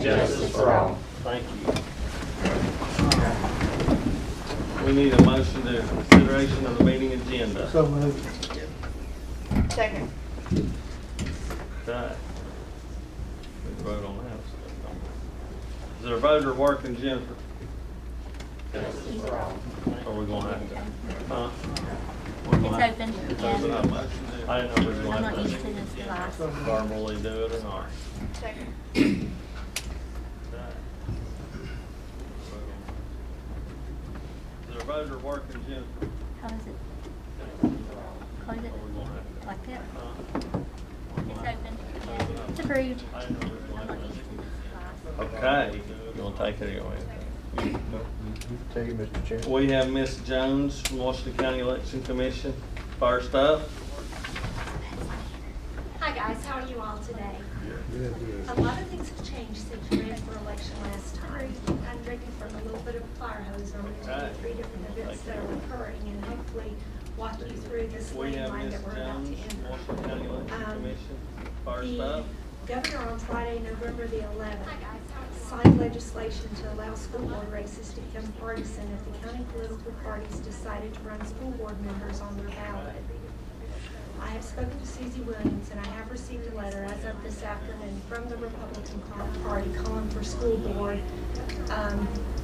Justice for all. Thank you. We need a motion to consideration of the meeting agenda. So moved. Second. Okay. We can vote on that. Is there a voter working, Jennifer? Justice for all. Or we gonna have to? Huh? It's open, It's yeah. open up. I didn't know we was I'm gonna not have used to this class. to formally do it or not. Second. Okay. Is there a voter working, Jennifer? How is it? Close it Or we gonna have to? like that? Huh? It's open, yeah. It's approved. I didn't know we was I'm gonna not have used to. to this class. Okay, you wanna take it away? Thank you, Mr. Chairman. We have Miss Jones from Washington County Election Commission. First up. Hi guys, how are you all today? A lot of things have changed since we ran for election last time. I'm drinking from a little bit of a fire hose. I'm going to tell you 3 different events that are occurring and hopefully walk you through this We have landmine Miss that we're about to Jones, enter. Washington County Election Commission. First The up. governor on Friday, November the 11th, signed legislation to allow school board races to become partisan if the county political parties decided to run school board members on their ballot. I have spoken to Susie Williams, and I have received a letter as of this afternoon from the Republican Party calling for school board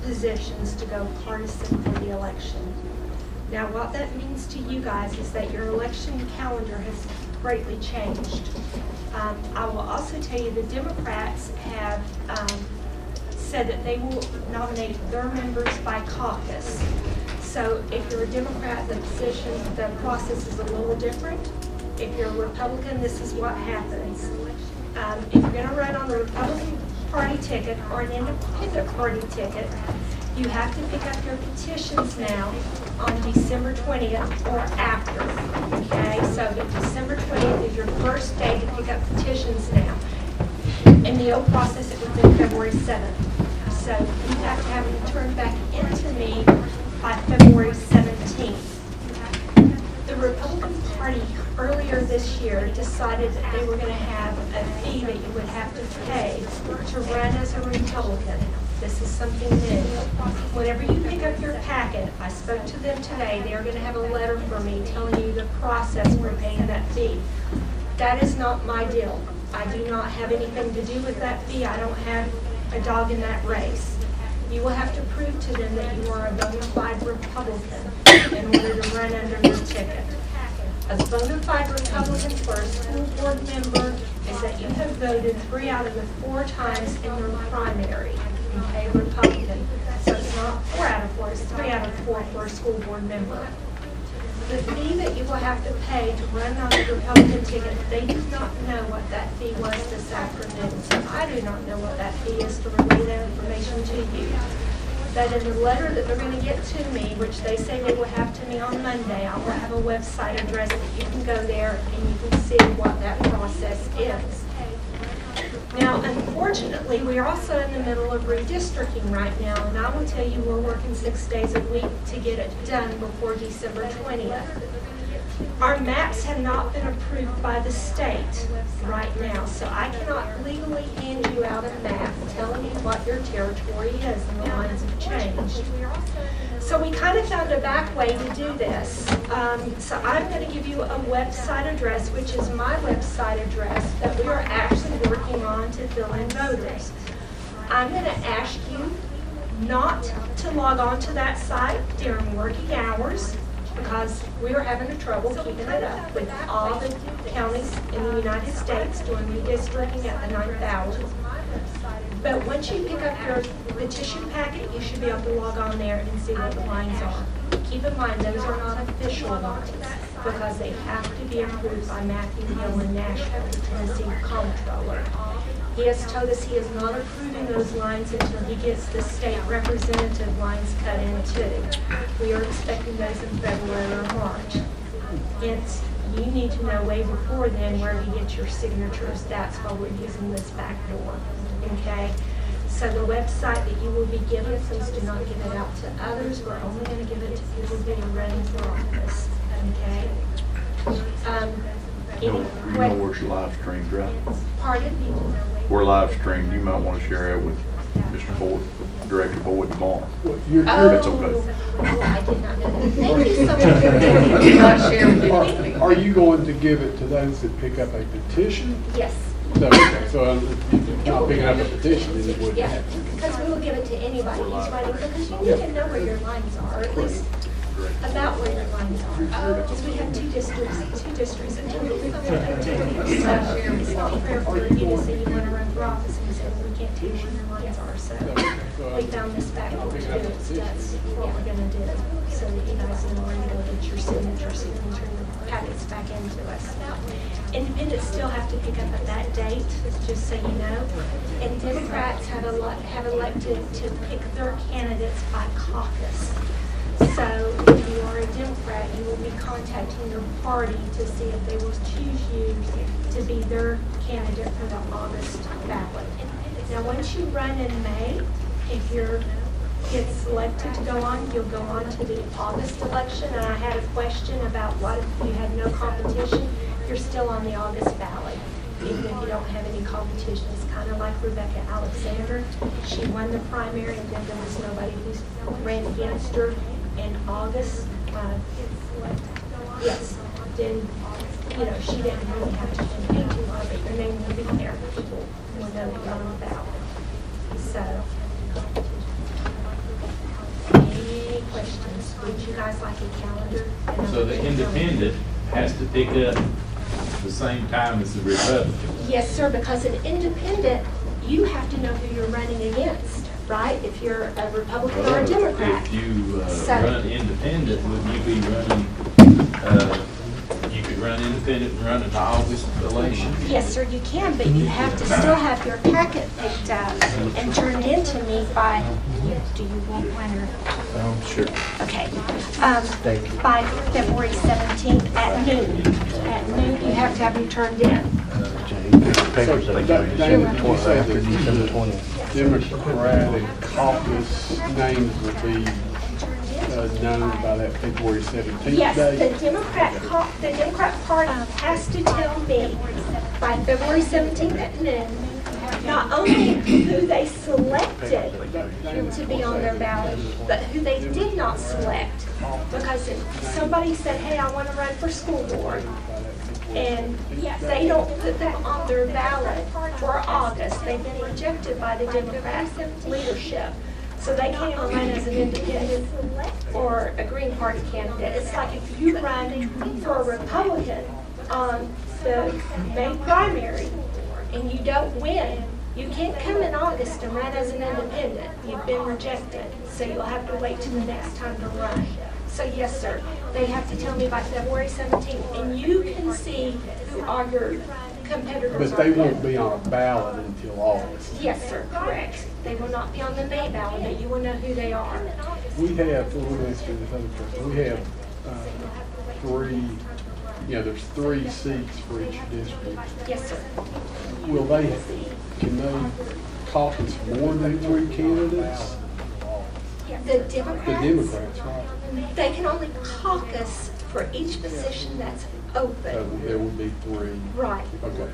positions to go partisan for the election. Now, what that means to you guys is that your election calendar has greatly changed. I will also tell you the Democrats have said that they will nominate their members by caucus. So if you're a Democrat, the process is a little different. If you're a Republican, this is what happens. If you're going to run on the Republican Party ticket or an independent party ticket, you have to pick up your petitions now on December 20th or after. Okay, so December 20th is your first day to pick up petitions now. In the old process, it would have been February 7th. So you have to have them turned back into me by February 17th. The Republican Party earlier this year decided that they were going to have a fee that you would have to pay to run as a Republican. This is something new. Whenever you pick up your packet, I spoke to them today, they are going to have a letter from me telling you the process for paying that fee. That is not my deal. I do not have anything to do with that fee. I don't have a dog in that race. You will have to prove to them that you are a bona fide Republican in order to run under your ticket. A bona fide Republican for a school board member is that you have voted 3 out of the 4 times in your primary, okay, Republican. So it's not 4 out of 4, it's 3 out of 4 for a school board member. The fee that you will have to pay to run on the Republican ticket, they do not know what that fee was this afternoon. So I do not know what that fee is to relay that information to you. But in the letter that they're going to get to me, which they say they will have to me on Monday, I will have a website address that you can go there and you can see what that process is. Now, unfortunately, we are also in the middle of redistricting right now, and I will tell you we're working 6 days a week to get it done before December 20th. Our maps have not been approved by the state right now, so I cannot legally hand you out a map telling you what your territory is, and the lines have changed. So we kind of found a back way to do this. So I'm going to give you a website address, which is my website address, that we are actually working on to fill in voters. I'm going to ask you not to log on to that site during working hours, because we are having trouble keeping it up with all the counties in the United States doing redistricting at the 9th hour. But once you pick up your petition packet, you should be able to log on there and see what the lines are. Keep in mind, those are not official lines, because they have to be approved by Matthew Hill in Nashville, the Tennessee Comptroller. He has told us he is not approving those lines until he gets the state representative lines cut in too. We are expecting those in February or March. Hence, you need to know way before then where to get your signatures. That's why we're using this back door. Okay? So the website that you will be given, please do not give it out to others. We're only going to give it to people who are running for office. Okay? You know where it's live streamed, right? Pardon? we're live streamed, you might want to share it with Mr. Boyd, Director Boyd tomorrow. That's okay. I did not know that. Thank you so much. Are you going to give it to those that pick up a petition? Yes. So, okay, so if you're not picking up a petition, then it wouldn't Yeah, happen. because we will give it to anybody who's writing, because you need to know where your lines are, or at least about where your lines are. Because we have two districts and two activities. So it's not fair for you to say you want to run for office and say, well, we can't tell you where your lines are. So we found this back to do it. That's what we're gonna do, so that you guys know where you go get your signature packets back into us. Independents still have to pick up at that date, just so you know. And Democrats have elected to pick their candidates by caucus. So if you are a Democrat, you will be contacting your party to see if they will choose you to be their candidate for the August ballot. Now, once you run in May, if you're get selected to go on, you'll go on to the August election. And I had a question about what if you had no competition. You're still on the August ballot, even if you don't have any competition. It's kind of like Rebecca Alexander. She won the primary, and then there was nobody who ran against her in August. Yes, then, she didn't really have to compete too hard, but your name will be there. People will know that you're on the ballot. So, any questions? Would you guys like a calendar? So the independent has to pick up the same time as the Republican. Yes, sir, because an independent, you have to know who you're running against, right? If you're a Republican or a Democrat. If you So- run independent, would you be running, you could run independent and run in the August election? Yes, sir, you can, but you have to still have your packet picked up and turned in to me by, do you want one or? Sure. Okay. Thank you. By February 17th at noon. At noon, you have to have them turned in. Papers they Dana, did you say after that December the 20th. Democratic caucus names will be known by that February 17th Yes, date? the Democrat Party has to tell me by February 17th at noon, not only who they selected to be on their ballot, but who they did not select. Because if somebody said, hey, I want to run for school board, and they don't put that on their ballot for August, they've been rejected by the Democrat leadership. So they can't even run as an independent or a Green Party candidate. It's like if you run for a Republican on the May primary and you don't win, you can't come in August and run as an independent. You've been rejected, so you'll have to wait till the next time to run. So yes, sir, they have to tell me by February 17th, and you can see who are your competitors. But they won't be on a ballot until August. Yes, sir, correct. They will not be on the May ballot, but you will know who they are. We have, let me ask you this other question. We have there's 3 seats for each district. Yes, sir. Can they caucus more than 3 candidates? The The Democrats, Democrats, right? they can only caucus for each position that's So open. there would be 3. Right. Okay.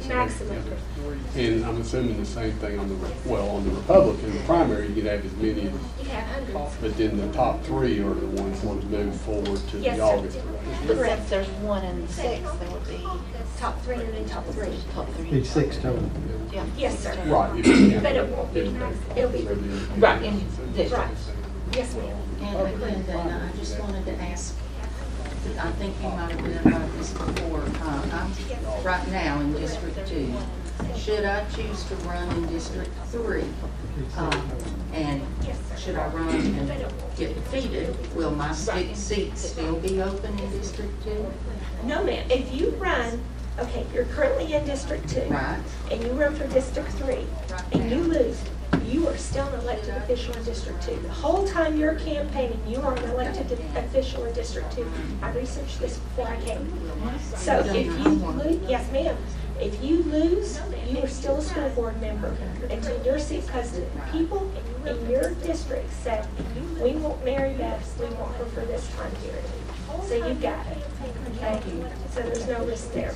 So Maximum. okay. And I'm assuming the same thing on the Republican, the primary, you could have as many, You can have hundreds. but then the top 3 are the ones that would move forward to Yes, the sir. August But election. since there's 1 and 6, there would be Top 3 and then top 3. top 3. It's 6 total. Yeah. Yes, sir. Right. if you count But it won't be, it'll be, Right, in right. districts. Yes, ma'am. And again, Dana, I just wanted to ask, I think you might have been about this before. I'm right now in District 2. Should I choose to run in District 3? And should I run and get defeated, will my 6 seats still be open in District 2? No, ma'am. If you run, okay, you're currently in District 2. Right. And you run for District 3, and you lose, you are still an elected official in District 2. The whole time you're campaigning, you are an elected official in District 2. I researched this before I came. So if you lose, yes, ma'am. If you lose, you are still a school board member until your seat, because the people in your district said, we want Mary Beth, we want her for this time period. So you got it, okay? So there's no risk there.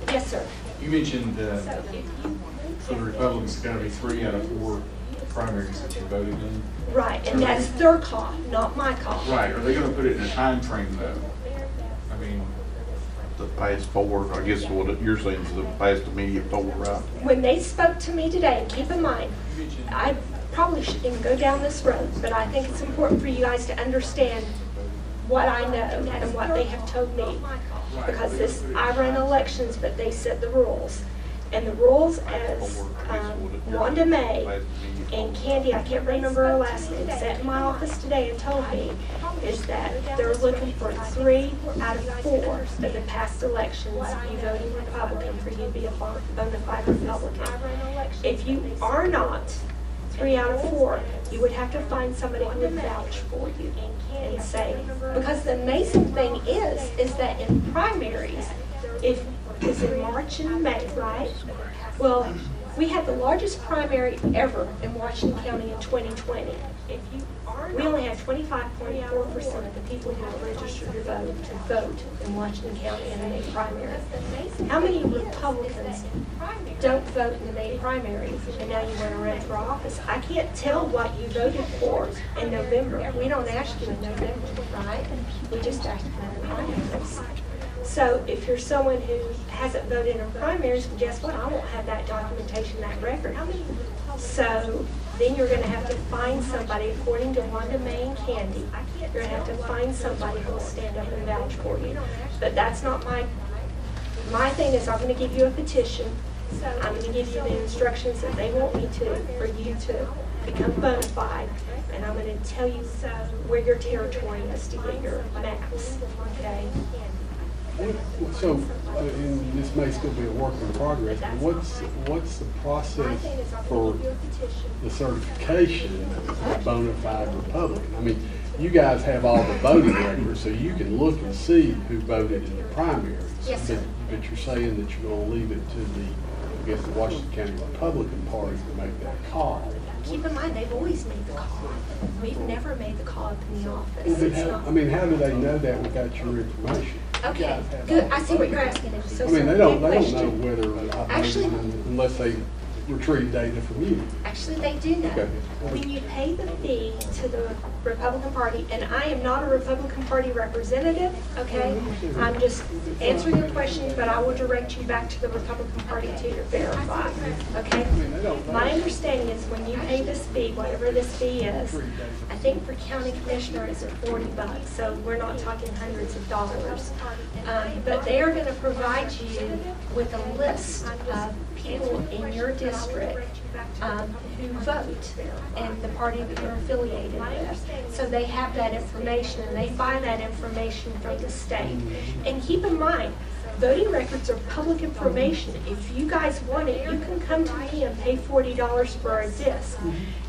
Yes, sir. You mentioned So if you for the Republicans, it's gotta be 3 out of 4 primaries that you voted in. right, and that's their call, not my call. Right, are they gonna put it in a time frame though? I mean, The past 4, I guess what you're saying is the past immediate 4, right? When they spoke to me today, and keep in mind, I probably shouldn't go down this road, but I think it's important for you guys to understand what I know and what they have told me. Because I run elections, but they set the rules. And the rules as Wanda May and Candy, I can't remember her last name, sat in my office today and told me is that they're looking for 3 out of 4 of the past elections, you voting Republican for you to be a bona fide Republican. If you are not 3 out of 4, you would have to find somebody who would vouch for you and say, because the amazing thing is that in primaries, it's in March and May, right? Well, we had the largest primary ever in Washington County in 2020. We only had 25.4% of the people who were registered to vote in Washington County in the May primary. How many Republicans don't vote in the May primaries and now you want to run for office? I can't tell what you voted for in November. We don't ask you in November, right? We just ask you in the primaries. So if you're someone who hasn't voted in primaries, well, guess what? I won't have that documentation, that record. So then you're going to have to find somebody, according to Wanda May and Candy, you're going to have to find somebody who will stand up and vouch for you. But that's not my thing is I'm going to give you a petition. I'm going to give you the instructions that they want me to, for you to become bona fide. And I'm going to tell you where your territory is to get your maps, okay? So, and this may still be a work in progress, but what's the process for the certification of a bona fide Republican? I mean, you guys have all the voting records, so you can look and see who voted in the primaries. Yes, sir. But you're saying that you're gonna leave it to the Washington County Republican Party to make that call. Keep in mind, they've always made the call. We've never made the call up in the office. But It's how, not- I mean, how do they know that without your information? Okay, good. I see what you're asking. So I mean, they don't good know question. whether I Actually- voted unless they retrieve data from you. Actually, they do know. Okay. When you pay the fee to the Republican Party, and I am not a Republican Party representative, okay? I'm just answering your questions, but I will direct you back to the Republican Party to verify, okay? My understanding is when you pay this fee, whatever this fee is, I think for county commissioner it's at $40, so we're not talking hundreds of dollars. But they are going to provide you with a list of people in your district who vote and the party that you're affiliated with. So they have that information and they find that information from the state. And keep in mind, voting records are public information. If you guys want it, you can come to me and pay $40 for a disc.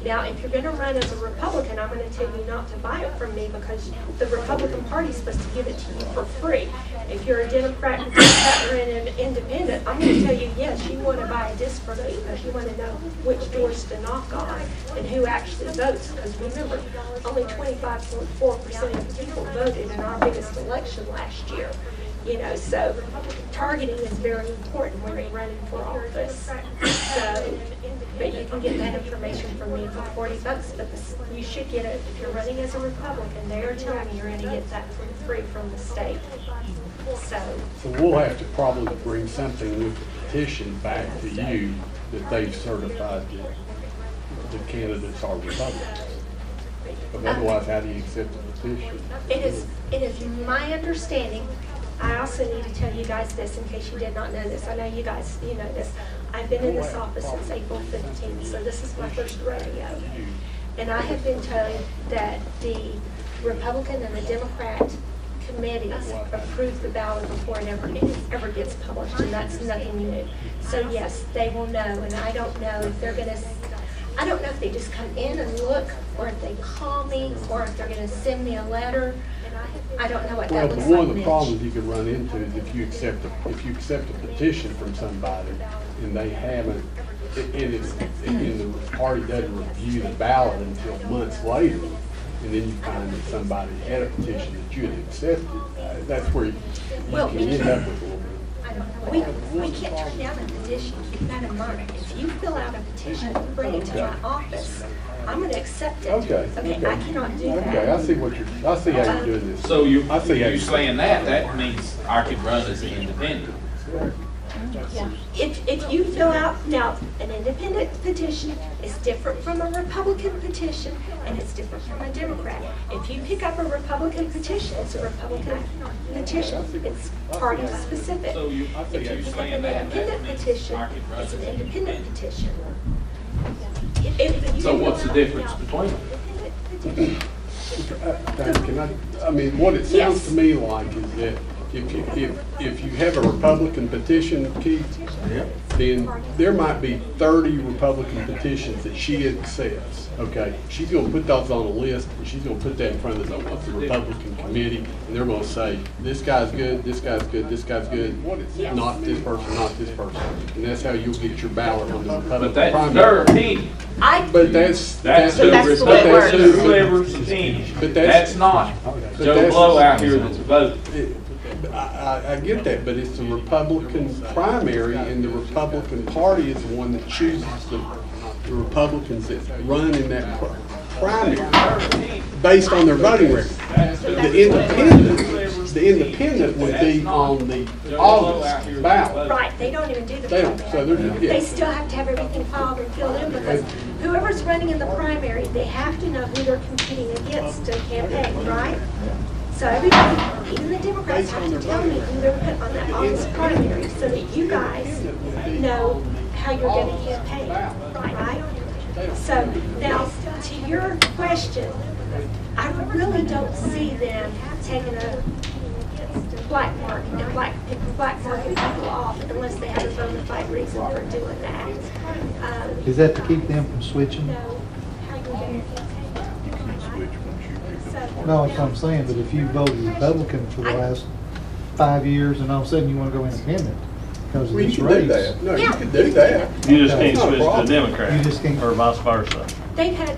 Now, if you're going to run as a Republican, I'm going to tell you not to buy it from me because the Republican Party is supposed to give it to you for free. If you're a Democrat or an independent, I'm going to tell you, yes, you want to buy a disc from me because you want to know which doors to knock on and who actually votes. Because remember, only 25.4% of the people voted in our biggest election last year. You know, so targeting is very important when you're running for office. So, but you can get that information from me for $40, but you should get it if you're running as a Republican. They are telling me you're going to get that for free from the state. So we'll have to probably bring something with the petition back to you that they've certified that the candidates are Republicans. But otherwise, how do you accept the petition? it is my understanding. I also need to tell you guys this in case you did not know this. I know you guys, you know this. I've been in this office since April 15th, so this is my first rodeo. And I have been told that the Republican and the Democrat committees approve the ballot before it ever gets published, and that's nothing new. So yes, they will know, and I don't know if they're going to, I don't know if they just come in and look, or if they call me, or if they're going to send me a letter. I don't know what that looks like. Well, one of the problems you can run into is if you accept a petition from somebody and they haven't, and the party doesn't review the ballot until months later, and then you find that somebody had a petition that you had accepted, that's where you can end up with a little bit. We can't turn down a petition, keep that in mind. If you fill out a petition, bring it to my office, I'm gonna accept it. Okay, Okay, okay. I cannot do that. Okay, I see I see how you're doing this. So I see how you saying that means I could run as an independent. Yeah. If you fill out, now, an independent petition is different from a Republican petition, and it's different from a Democrat. If you pick up a Republican petition, it's a Republican petition. It's party specific. So you If you pick up an independent petition, it's an independent petition. If you So fill what's the out difference now, between them? independent petition, Can I mean, what it sounds to me like is that if you have a Republican petition, Keith, then there might be 30 Republican petitions that she accepts, okay? She's gonna put those on a list, and she's gonna put that in front of the Republican committee, and they're gonna say, this guy's good, this guy's good, this guy's good, not this person, not this person. And that's how you'll get your ballot on the But Republican that's primary. their opinion. But that's That's the way it works. whoever's opinion. But That's not but Joe that's- Blow out here that's voting. I get that, but it's the Republican primary, and the Republican Party is the one that chooses the Republicans that run in that primary based on their voting record. The independent would be on the August ballot. right, they don't even do the They don't, so they're just, They yeah. still have to have everything filed and filled in, because whoever's running in the primary, they have to know who they're competing against to campaign, right? So everybody, even the Democrats, have to tell me who they're putting on that August primary, so that you guys know how you're gonna campaign, right? So now, to your question, I really don't see them taking a black mark and black marking people off unless they have a bona fide reason for doing that. Is that to keep them from switching? Know how you're gonna campaign. So- No, that's what I'm saying, but if you voted Republican for the last 5 years and all of a sudden you want to go independent because of Well, you this can do race. that. No, you Yeah. can do that. You just Okay. can't It's not a switch to the problem. Democrat, You just can't- or vice versa. They've had,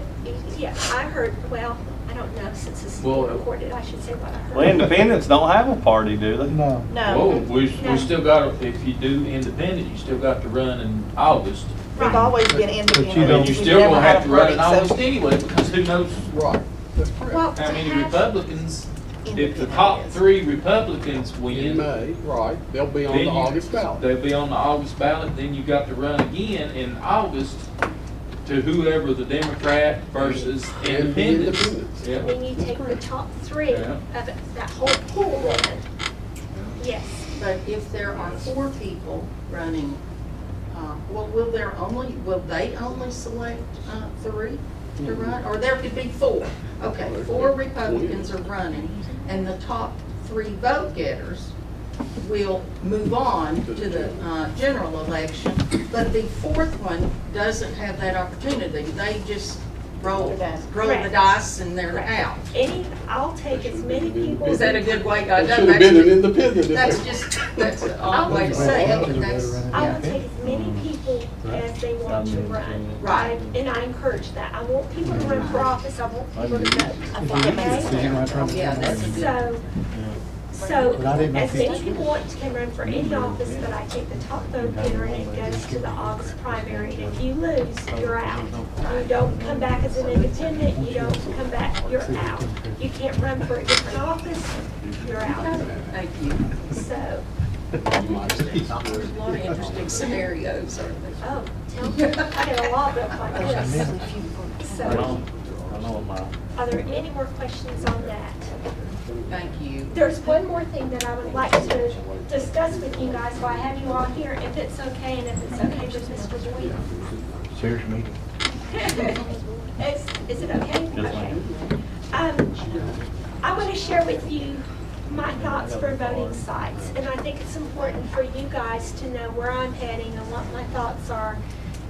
yeah, I heard, well, I don't know, since this is being recorded, I should say what I heard. Well, independents don't have a party, do they? No. Whoa, No, we still got, if you do independent, you still got to run in August. we've always been you independent. don't- And you're We've still never gonna had have a to run in party, so- August anyway, because who knows Right, that's correct. Well, how many to have- Republicans, if the top 3 Republicans In win, May, right, they'll be on then the you- August ballot. they'll be on the August ballot, then you got to run again in August to whoever the Democrat versus And the independents. independents. Yeah. And then you take the top 3 Yeah. of that whole pool then. Yes. But if there are 4 people running, will they only select 3 to run? Or there could be 4. Okay, 4 Republicans are running, and the top 3 vote getters will move on to the general election, but the 4th one doesn't have that opportunity. They just roll the dice and they're out. I'll take as many people. Is that a good way? It should have been an independent. if That's they- just, that's an odd way to say it, but that's, I yeah. will take as many people as they want to run. Right. And I encourage that. I want people to run for office. I want people to vote. Because you don't have to run for Yeah, that's Democrat. a good. So But I didn't know as if you- many people can run for any office, but I take the top vote getter and it goes to the August primary. And if you lose, you're out. You don't come back as an independent, you don't come back, you're out. You can't run for a different office, you're out. Thank you. So, There's a lot of interesting scenarios, aren't there? oh, tell me, I got a law book like this. I know, So, I know mine. are there any more questions on that? Thank you. There's one more thing that I would like to discuss with you guys while I have you all here, if it's okay, and if it's okay with Mr. Boyd. Serious meeting. Is it okay? Yes, ma'am. I want to share with you my thoughts for voting sites, and I think it's important for you guys to know where I'm heading and what my thoughts are,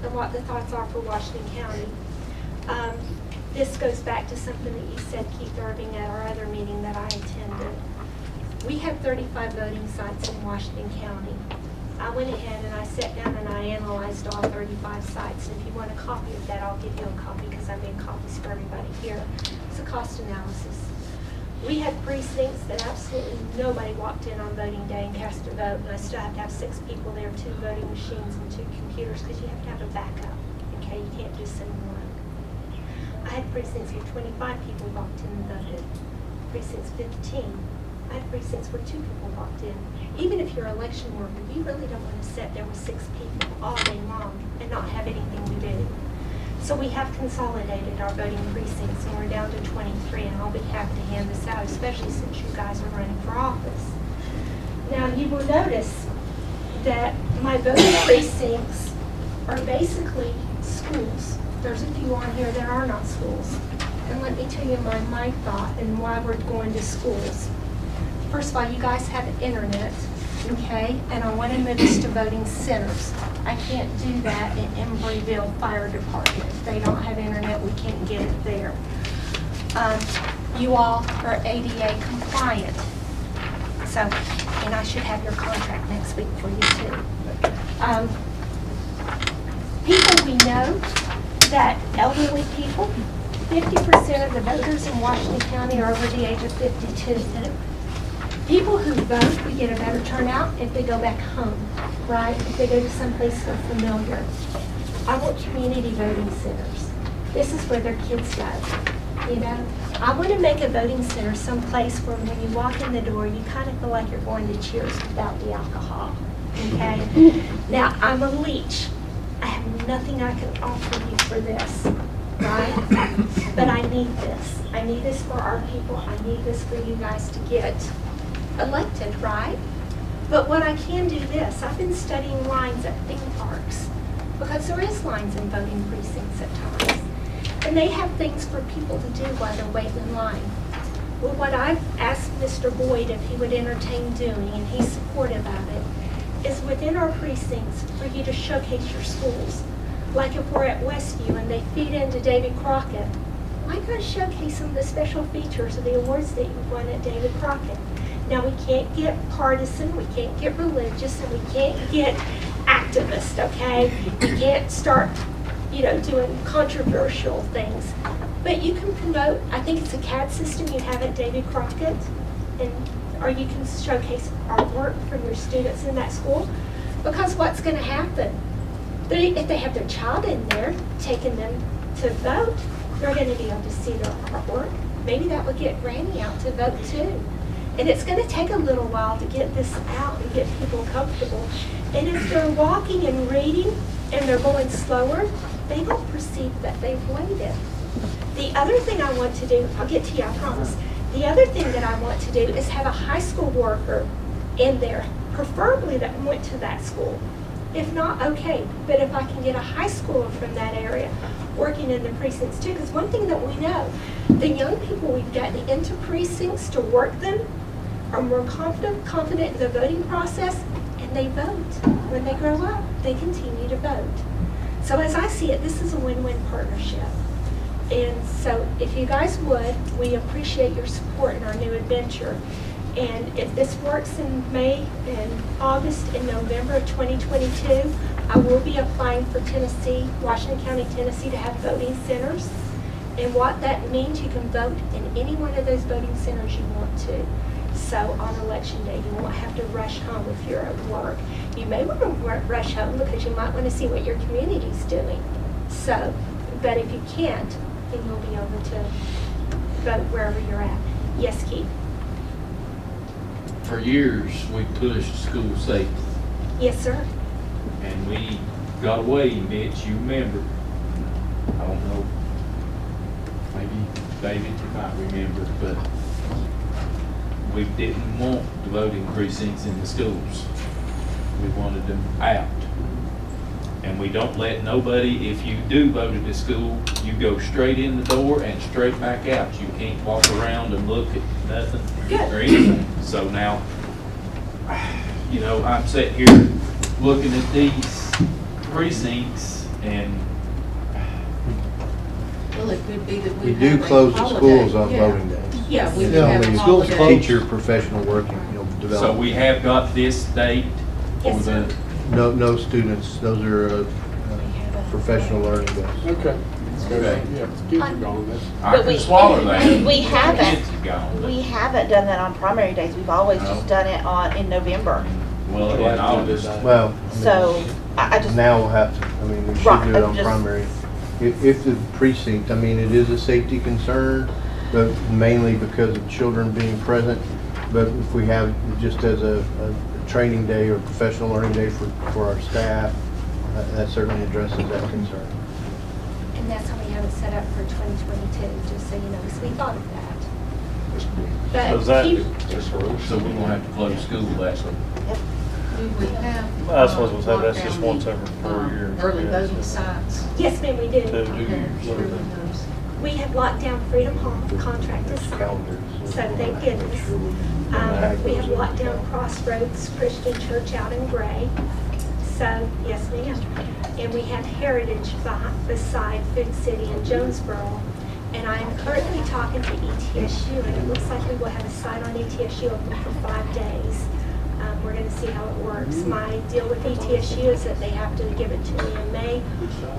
and what the thoughts are for Washington County. This goes back to something that you said, Keith Irving, at our other meeting that I attended. We have 35 voting sites in Washington County. I went ahead and I sat down and I analyzed all 35 sites. And if you want a copy of that, I'll give you a copy because I made copies for everybody here. It's a cost analysis. We had precincts that absolutely nobody walked in on voting day and cast a vote, and I still have to have 6 people there, 2 voting machines and 2 computers, because you have to have a backup, okay? You can't just send one. I had precincts where 25 people walked in and voted. Precincts 15. I had precincts where 2 people walked in. Even if you're an election worker, you really don't want to sit there with 6 people all day long and not have anything to do. So we have consolidated our voting precincts, and we're down to 23, and I'll be happy to hand this out, especially since you guys are running for office. Now, you will notice that my voting precincts are basically schools. There's a few on here that are not schools. And let me tell you my thought and why we're going to schools. First of all, you guys have internet, okay? And I want to move us to voting centers. I can't do that in Embryville Fire Department. They don't have internet, we can't get it there. You all are ADA compliant. So, and I should have your contract next week for you too. People we know, that elderly people, 50% of the voters in Washington County are over the age of 52. People who vote, we get a better turnout if they go back home, right? If they go to someplace they're familiar. I want community voting centers. This is where their kids go, you know? I want to make a voting center someplace where when you walk in the door, you kind of feel like you're going to Cheers without the alcohol, okay? Now, I'm a leech. I have nothing I can offer you for this, right? But I need this. I need this for our people. I need this for you guys to get elected, right? But what I can do this, I've been studying lines at theme parks, because there is lines in voting precincts at times. And they have things for people to do while they're waiting in line. Well, what I've asked Mr. Boyd if he would entertain doing, and he's supportive of it, is within our precincts for you to showcase your schools. Like if we're at Westview and they feed into David Crockett, why not showcase some of the special features of the awards that you won at David Crockett? Now, we can't get partisan, we can't get religious, and we can't get activist, okay? We can't start, you know, doing controversial things. But you can promote, I think it's a CAD system you have at David Crockett, or you can showcase artwork from your students in that school. Because what's going to happen? If they have their child in there, taking them to vote, they're going to be able to see their artwork. Maybe that would get Granny out to vote too. And it's going to take a little while to get this out and get people comfortable. And if they're walking and reading and they're going slower, they don't perceive that they've waited. The other thing I want to do, I'll get to you, I promise. The other thing that I want to do is have a high school worker in there, preferably that went to that school. If not, okay, but if I can get a high schooler from that area working in the precincts too, because one thing that we know, the young people we've gotten into precincts to work them are more confident in the voting process, and they vote. When they grow up, they continue to vote. So as I see it, this is a win-win partnership. And so if you guys would, we appreciate your support in our new adventure. And if this works in May and August and November of 2022, I will be applying for Tennessee, Washington County, Tennessee to have voting centers. And what that means, you can vote in any one of those voting centers you want to. So on election day, you won't have to rush home if you're at work. You may want to rush home because you might want to see what your community's doing. So, but if you can't, then you'll be able to vote wherever you're at. Yes, Keith? For years, we pushed school safety, Yes, sir. and we got away, Mitch, you remember. I don't know, maybe David, you might remember, but we didn't want the voting precincts in the schools. We wanted them out. And we don't let nobody, if you do vote at the school, you go straight in the door and straight back out. You can't walk around and look at nothing or anything. So now, you know, I'm sitting here looking at these precincts, and Well, it could be that We we do have a close the holiday. schools on Yeah. voting days. Yeah, we It's do have a only holiday. Teacher, professional working, so development. we have got this date for Yes, sir. the, No students, those are professional learning days. Okay. Okay. Yeah, if the kids are gone, that's. I But can we- swallow that. we haven't. Kids are gone, but- We haven't done that on primary days. We've always just No. done it in November. Well, in August. Well, So I just, now we'll have to, I mean, we should Right, do it on just- primary. If the precinct, I mean, it is a safety concern, but mainly because of children being present. But if we have just as a training day or professional learning day for our staff, that certainly addresses that concern. And that's how we have it set up for 2022, just so you know, because we thought of that. So is But that- keep, So we're gonna have to close school that. Do we have? That's what I was gonna say, that's locked just down once the, every 4 years. Early Yeah, voting so- sites. yes, ma'am, we do. Two. Okay, everyone knows. We have locked down Freedom Hall, contract is signed, so thank goodness. We have locked down Crossroads Christian Church out in Gray, so, yes ma'am. And we have Heritage beside Food City in Jonesboro. And I am currently talking to ETSU, and it looks like we will have a site on ETSU open for 5 days. We're gonna see how it works. My deal with ETSU is that they have to give it to me in May,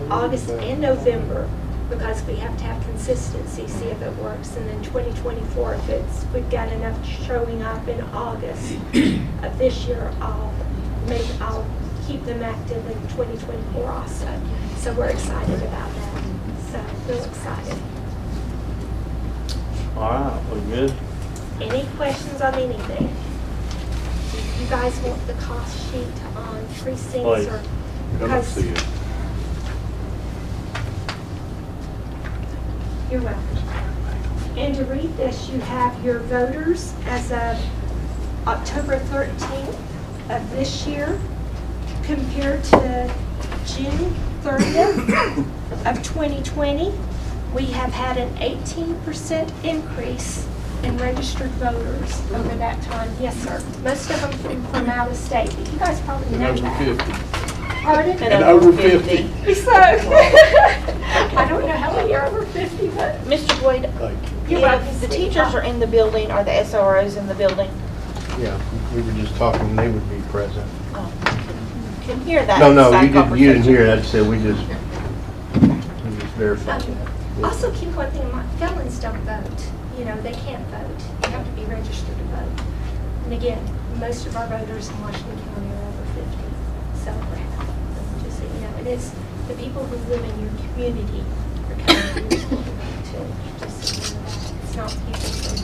August, and November, because we have to have consistency, see if it works. And then 2024, if we've got enough showing up in August of this year, I'll keep them active in 2024 also. So we're excited about that. So real excited. All right, we good? Any questions on anything? You guys want the cost sheet on precincts Please. or? I don't see it. You're welcome. And to read this, you have your voters as of October 13th of this year compared to June 30th of 2020. We have had an 18% increase in registered voters over that time. Yes, sir. Most of them from out of state, but you guys probably And know over that. 50. Pardon? And over 50. So, I don't know how many are over 50, but Mr. Boyd, Thank you. you're welcome. if the teachers are in the building, are the SROs in the building? Yeah, we were just talking, they would be present. Oh, can hear that. No, side you didn't hear it, conversation. I said we just verified that. Also, keep one thing in mind, felons don't vote. You know, they can't vote. You have to be registered to vote. And again, most of our voters in Washington County are over 50. So, just so you know, it is the people who live in your community are coming to your school to vote too. Just so you know that. It's not people from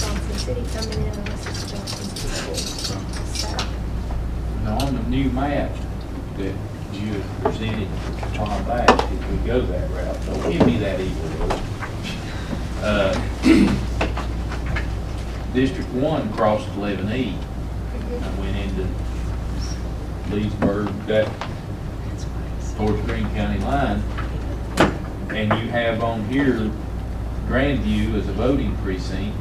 Johnson City coming in unless it's Johnson City. So, Now, on the new map that you had presented to Tom Bass, if we go that route, don't give me that either. District 1 crossed 11E and went into Leesburg, that towards Green County line. And you have on here Grandview as a voting precinct.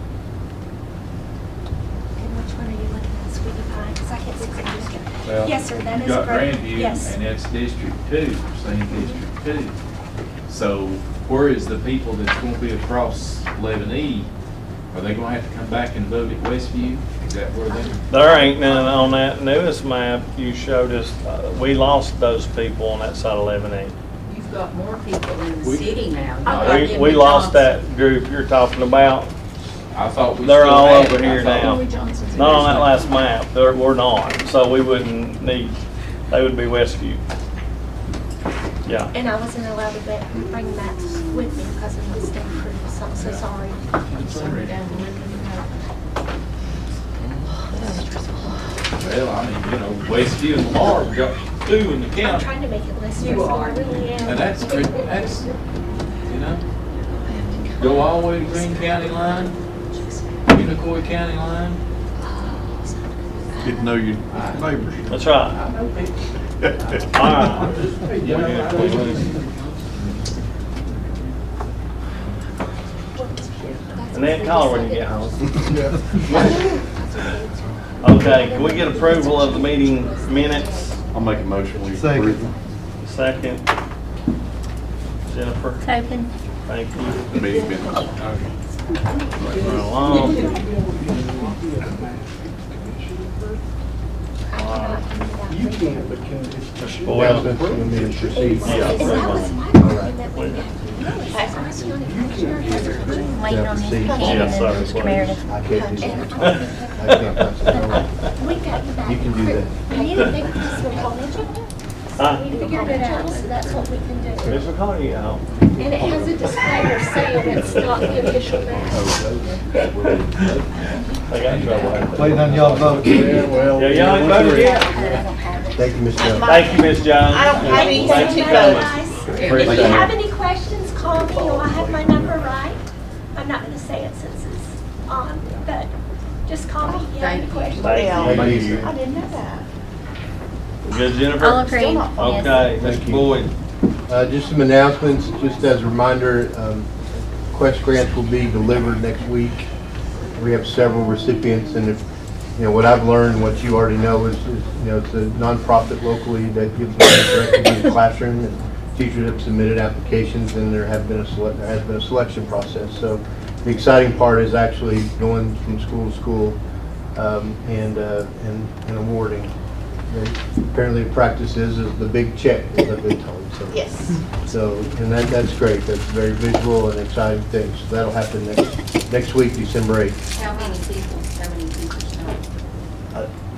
and which one are you looking at, sweetie pie? Because I can't see the Well, Yes, sir, that you is got correct. Grandview, Yes. and that's District 2, same District 2. So where is the people that's gonna be across 11E? Are they gonna have to come back and vote at Westview? Is that where they're? There ain't none on that newest map you showed us. We lost those people on that side of 11A. You've got more people in the city now. We lost that group you're talking about. I thought we They're still all had over it. I here thought- now. Not on that last map. We're not. So we wouldn't need, they would be Westview. Yeah. And I wasn't allowed to bring maps with me because of my state proof, so I'm so sorry. Sorry, down the river. Well, I mean, you know, Westview and Lamar, we got 2 in the I'm county. trying to make it less You stressful, I are. really am. And that's, you know, go all the way to Green County line, Unicoi County line. Get to know your neighbors. That's right. I know people. All right. And then call her when you get home. Okay, can we get approval of the meeting minutes? I'll make a motion, we Second. approve them. Second. Jennifer, Token. thank you. The meeting minutes. Moving right along. You can, but can, it's. Well, That's gonna be a procedure. Yeah. And that was my problem, that we had Waiting on See. you. Yes, sir. Mr. Meredith. I can't do that. I can't pass it on. We got you back. You can do that. You think this will call it? Huh? We figured it out, so that's what we can do. Ms. McConaughey, out. And it has a disclaimer saying it's not the official map. I got in trouble. Waiting on y'all to vote. Yeah, well. Yeah, y'all ain't voted yet? I don't have it. Thank you, Ms. Jones. Thank you, Ms. Jones. I don't have anything Thank to you vote. so much. Guys, Appreciate if you it. have any questions, call me, or I have my number right. I'm not gonna say it since it's on, but just call me if you have any Thank you. questions. Well, Thank you. I didn't know that. Good, Jennifer? I'll agree. Still not- Yes. Okay, Thank Mr. you. Boyd. Just some announcements, just as a reminder, Quest grants will be delivered next week. We have several recipients, and if, what I've learned, what you already know is, it's a nonprofit locally that gives money directly to the classroom, and teachers have submitted applications, and there has been a selection process. So the exciting part is actually going from school to school and awarding. Apparently the practice is the big check, as I've been told. So. Yes. So, and that's great. That's a very visual and exciting thing. So that'll happen next week, December 8th. How many teachers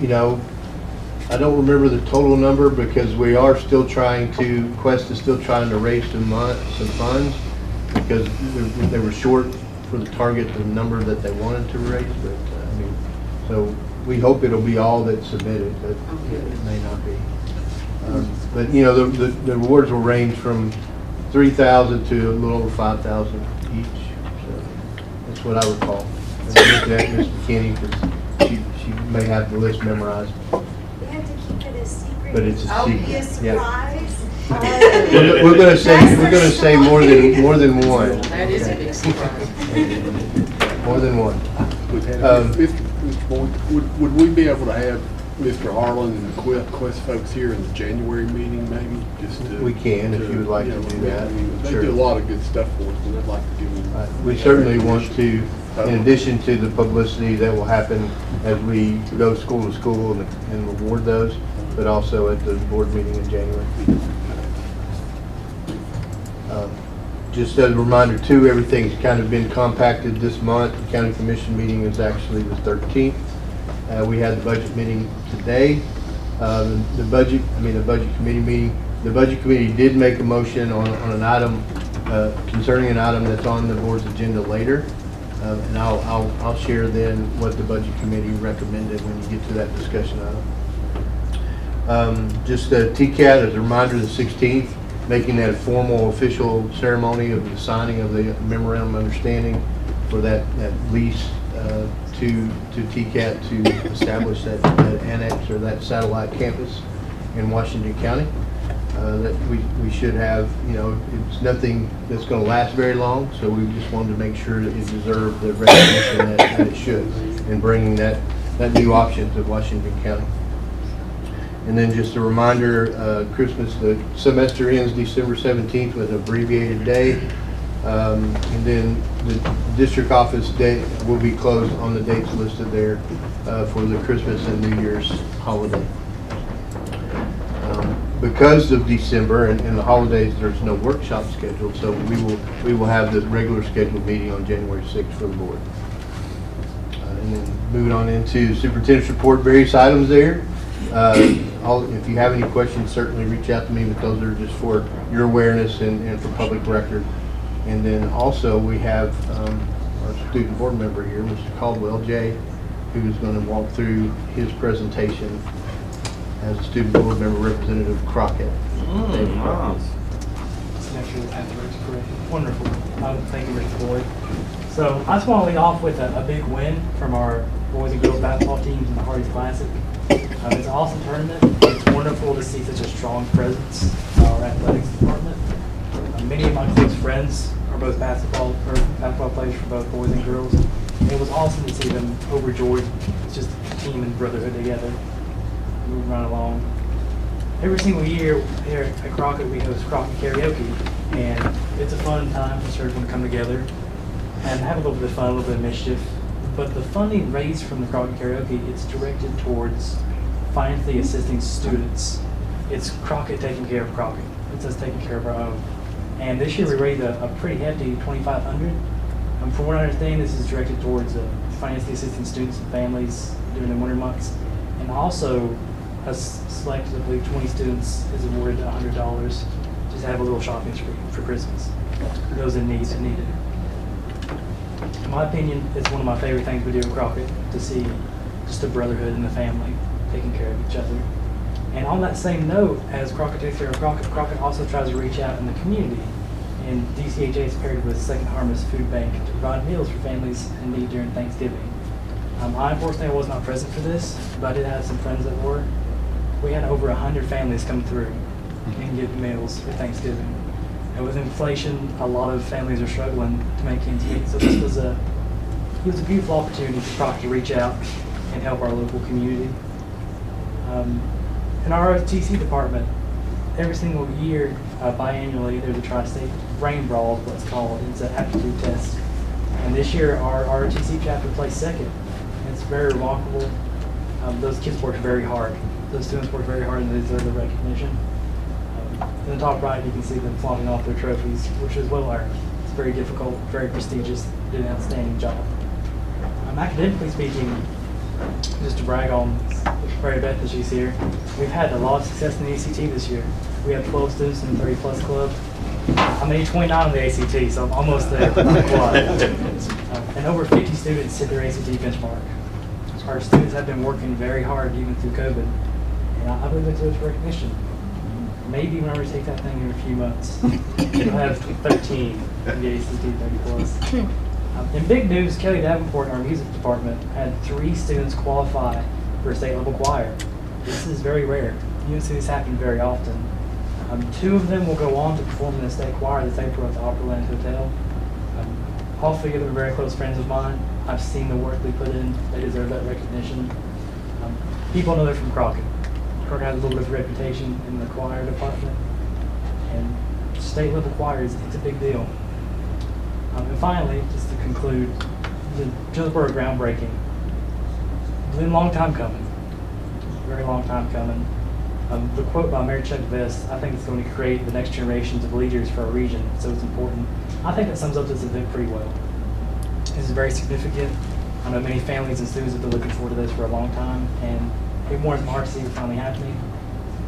know? I don't remember the total number because we are still Quest is still trying to raise some funds because they were short for the target, the number that they wanted to raise. But, so we hope it'll be all that's submitted, but it may not be. But the rewards will range from $3,000 to a little over $5,000 each. So that's what I recall. And I looked at Ms. McKinney because she may have the list memorized, We have to keep it a secret. but it's a Oh, secret. be a Yeah. surprise. We're gonna say more than one. That is a big surprise. More than one. Mr. Boyd, would we be able to have Mr. Harlan and the Quest folks here in the January meeting, maybe? Just to, We can, if you would like to do that. I mean, they Sure. do a lot of good stuff for us, and I'd like to give them. We certainly want to, in addition to the publicity that will happen as we go school to school and reward those, but also at the board meeting in January. Just as a reminder too, everything's kind of been compacted this month. The county commission meeting is actually the 13th. We had the budget meeting today. The budget committee meeting. The budget committee did make a motion on an item concerning an item that's on the board's agenda later, and I'll share then what the budget committee recommended when you get to that discussion item. Just TCAT as a reminder, the 16th, making that a formal official ceremony of the signing of the memorandum of understanding for that lease to TCAT to establish that annex or that satellite campus in Washington County. That we should have, it's nothing that's going to last very long, so we just wanted to make sure that it deserved the recognition that it should in bringing that new option to Washington County. And then just a reminder, Christmas, the semester ends December 17th with an abbreviated day. And then the district office day will be closed on the dates listed there for the Christmas and New Year's holiday. Because of December and the holidays, there's no workshop scheduled, so we will have the regular scheduled meeting on January 6th for the board. And then moving on into superintendent's report, various items there. If you have any questions, certainly reach out to me, but those are just for your awareness and for public record. And then also we have our student board member here, Mr. Caldwell Jay, who's going to walk through his presentation as a student board member, Representative Crockett. Wow. Actually, afterwards, correct. Wonderful. Thank you, Mr. Boyd. So I just want to lead off with a big win from our boys and girls basketball teams in the Hardy's Classic. It's an awesome tournament. It's wonderful to see such a strong presence in our athletics department. Many of my close friends are both basketball players for both boys and girls. It was awesome to see them overjoyed. It's just a team and brotherhood together, moving right along. Every single year here at Crockett, we host Crockett Karaoke, and it's a fun time for everyone to come together and have a little bit of fun, a little bit of mischief. But the funding raised from the Crockett Karaoke, it's directed towards financially assisting students. It's Crockett taking care of Crockett. It's us taking care of our own. And this year we raised a pretty hefty $2,500. From what I understand, this is directed towards financially assisting students and families during the winter months. And also, selectively 20 students is awarded $100 just to have a little shopping spree for Christmas. Those in need that need it. In my opinion, it's one of my favorite things we do at Crockett, to see just the brotherhood and the family taking care of each other. And on that same note, as Crockett takes care of Crockett, Crockett also tries to reach out in the community. And DCHA is paired with Second Harvest Food Bank to provide meals for families in need during Thanksgiving. I unfortunately was not present for this, but I did have some friends that were. We had over 100 families come through and get meals for Thanksgiving. And with inflation, a lot of families are struggling to make ends meet. So this was a beautiful opportunity for Crockett to reach out and help our local community. In our ROTC department, every single year, biannually, there's a tri-state brain brawl, what's called. It's an aptitude test. And this year, our ROTC chapter placed second. It's very remarkable. Those kids worked very hard. Those students worked very hard and they deserve the recognition. In the top right, you can see them flaunting off their trophies, which is well earned. It's very difficult, very prestigious, did an outstanding job. Academically speaking, just to brag on Mary Beth as she's here, we've had a lot of success in the ACT this year. We have 12 students in the 30+ club. I'm 29 on the ACT, so I'm almost there, but not quite. And over 50 students hit their ACT benchmark. Our students have been working very hard even through COVID, and I believe that deserves recognition. Maybe when I retake that thing in a few months, we'll have 13 in the ACT 30+. In big news, Kelly Davenport in our music department had 3 students qualify for a state level choir. This is very rare. You don't see this happen very often. 2 of them will go on to perform in the state choir that's April at the Opryland Hotel. All 3 of them are very close friends of mine. I've seen the work they put in. They deserve that recognition. People know they're from Crockett. Crockett has a little bit of reputation in the choir department. And state level choir it's a big deal. And finally, just to conclude, the Jonesboro groundbreaking. It's been a long time coming. Very long time coming. The quote by Mayor Chuck Vest, I think it's going to create the next generations of leaders for our region, so it's important. I think that sums up this event pretty well. This is very significant. I know many families and students have been looking forward to this for a long time, and it warms my heart to see it finally happening.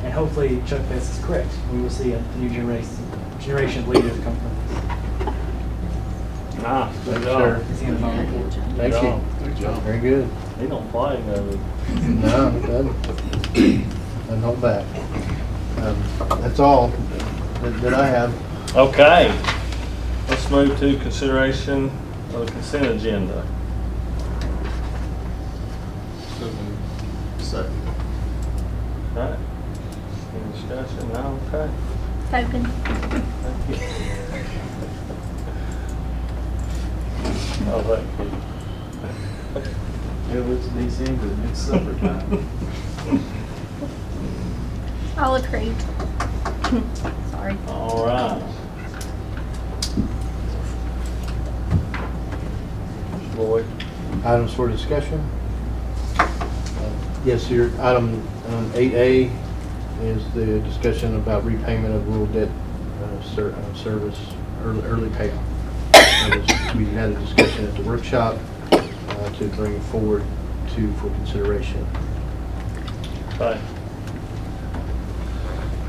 And hopefully Chuck Vest is correct. We will see a new generation of leaders come from this. Good job. job. It's the end of my report. Thank you. Good job. Very good. He don't play, does he? No, it doesn't. Doesn't hold back. That's all that I have. Okay. Let's move to consideration of the consent agenda. Second. Okay. Any discussion? No? Okay. Spoken. Thank you. Oh, thank you. Yeah, it's December, it's supper time. I'll agree. Sorry. All right. Mr. Boyd. Items for discussion? Yes, sir. Item 8A is the discussion about repayment of rural debt service early payoff. We had a discussion at the workshop to bring forward for consideration. Okay.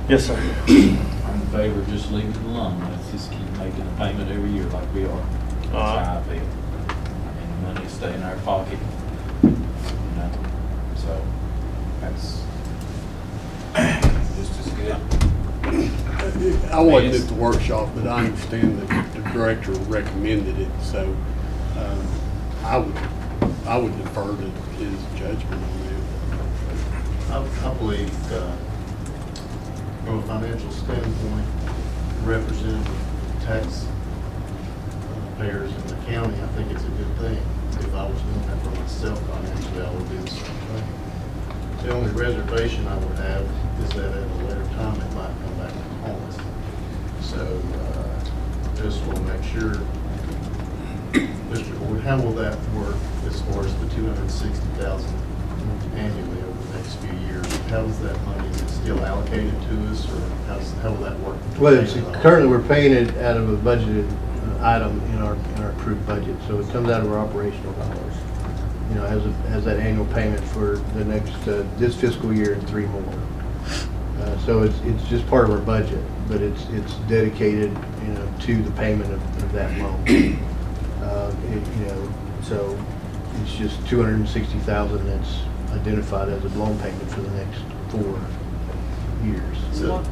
Yes, sir. I'm in favor of just leaving it alone. Let's just keep making a payment every year like we are. That's how I feel. And the money stay in our pocket. You know, so that's just as good. I wasn't at the workshop, but I understand that the director recommended it, so I would defer to his judgment on I believe, from a financial standpoint, representative tax payers in the county, I think it's a good thing. If I was doing that for myself financially, I would do the same thing. The only reservation I would have is that at a later time, it might come back to haunt us. So, just want to make sure, Mr. Boyd, how will that work as far as the $260,000 annually over the next next few years, how does that money, is it still allocated to us, or how will that work? Well, it's, currently we're paying it out of a budgeted item in our approved budget, so it comes out of our operational dollars. You know, as that annual payment for the next, this fiscal year and 3 more. So it's just part of our budget, but it's dedicated, you know, to the payment of that loan. You know, so it's just $260,000 that's identified as a loan payment for the next 4 years. So-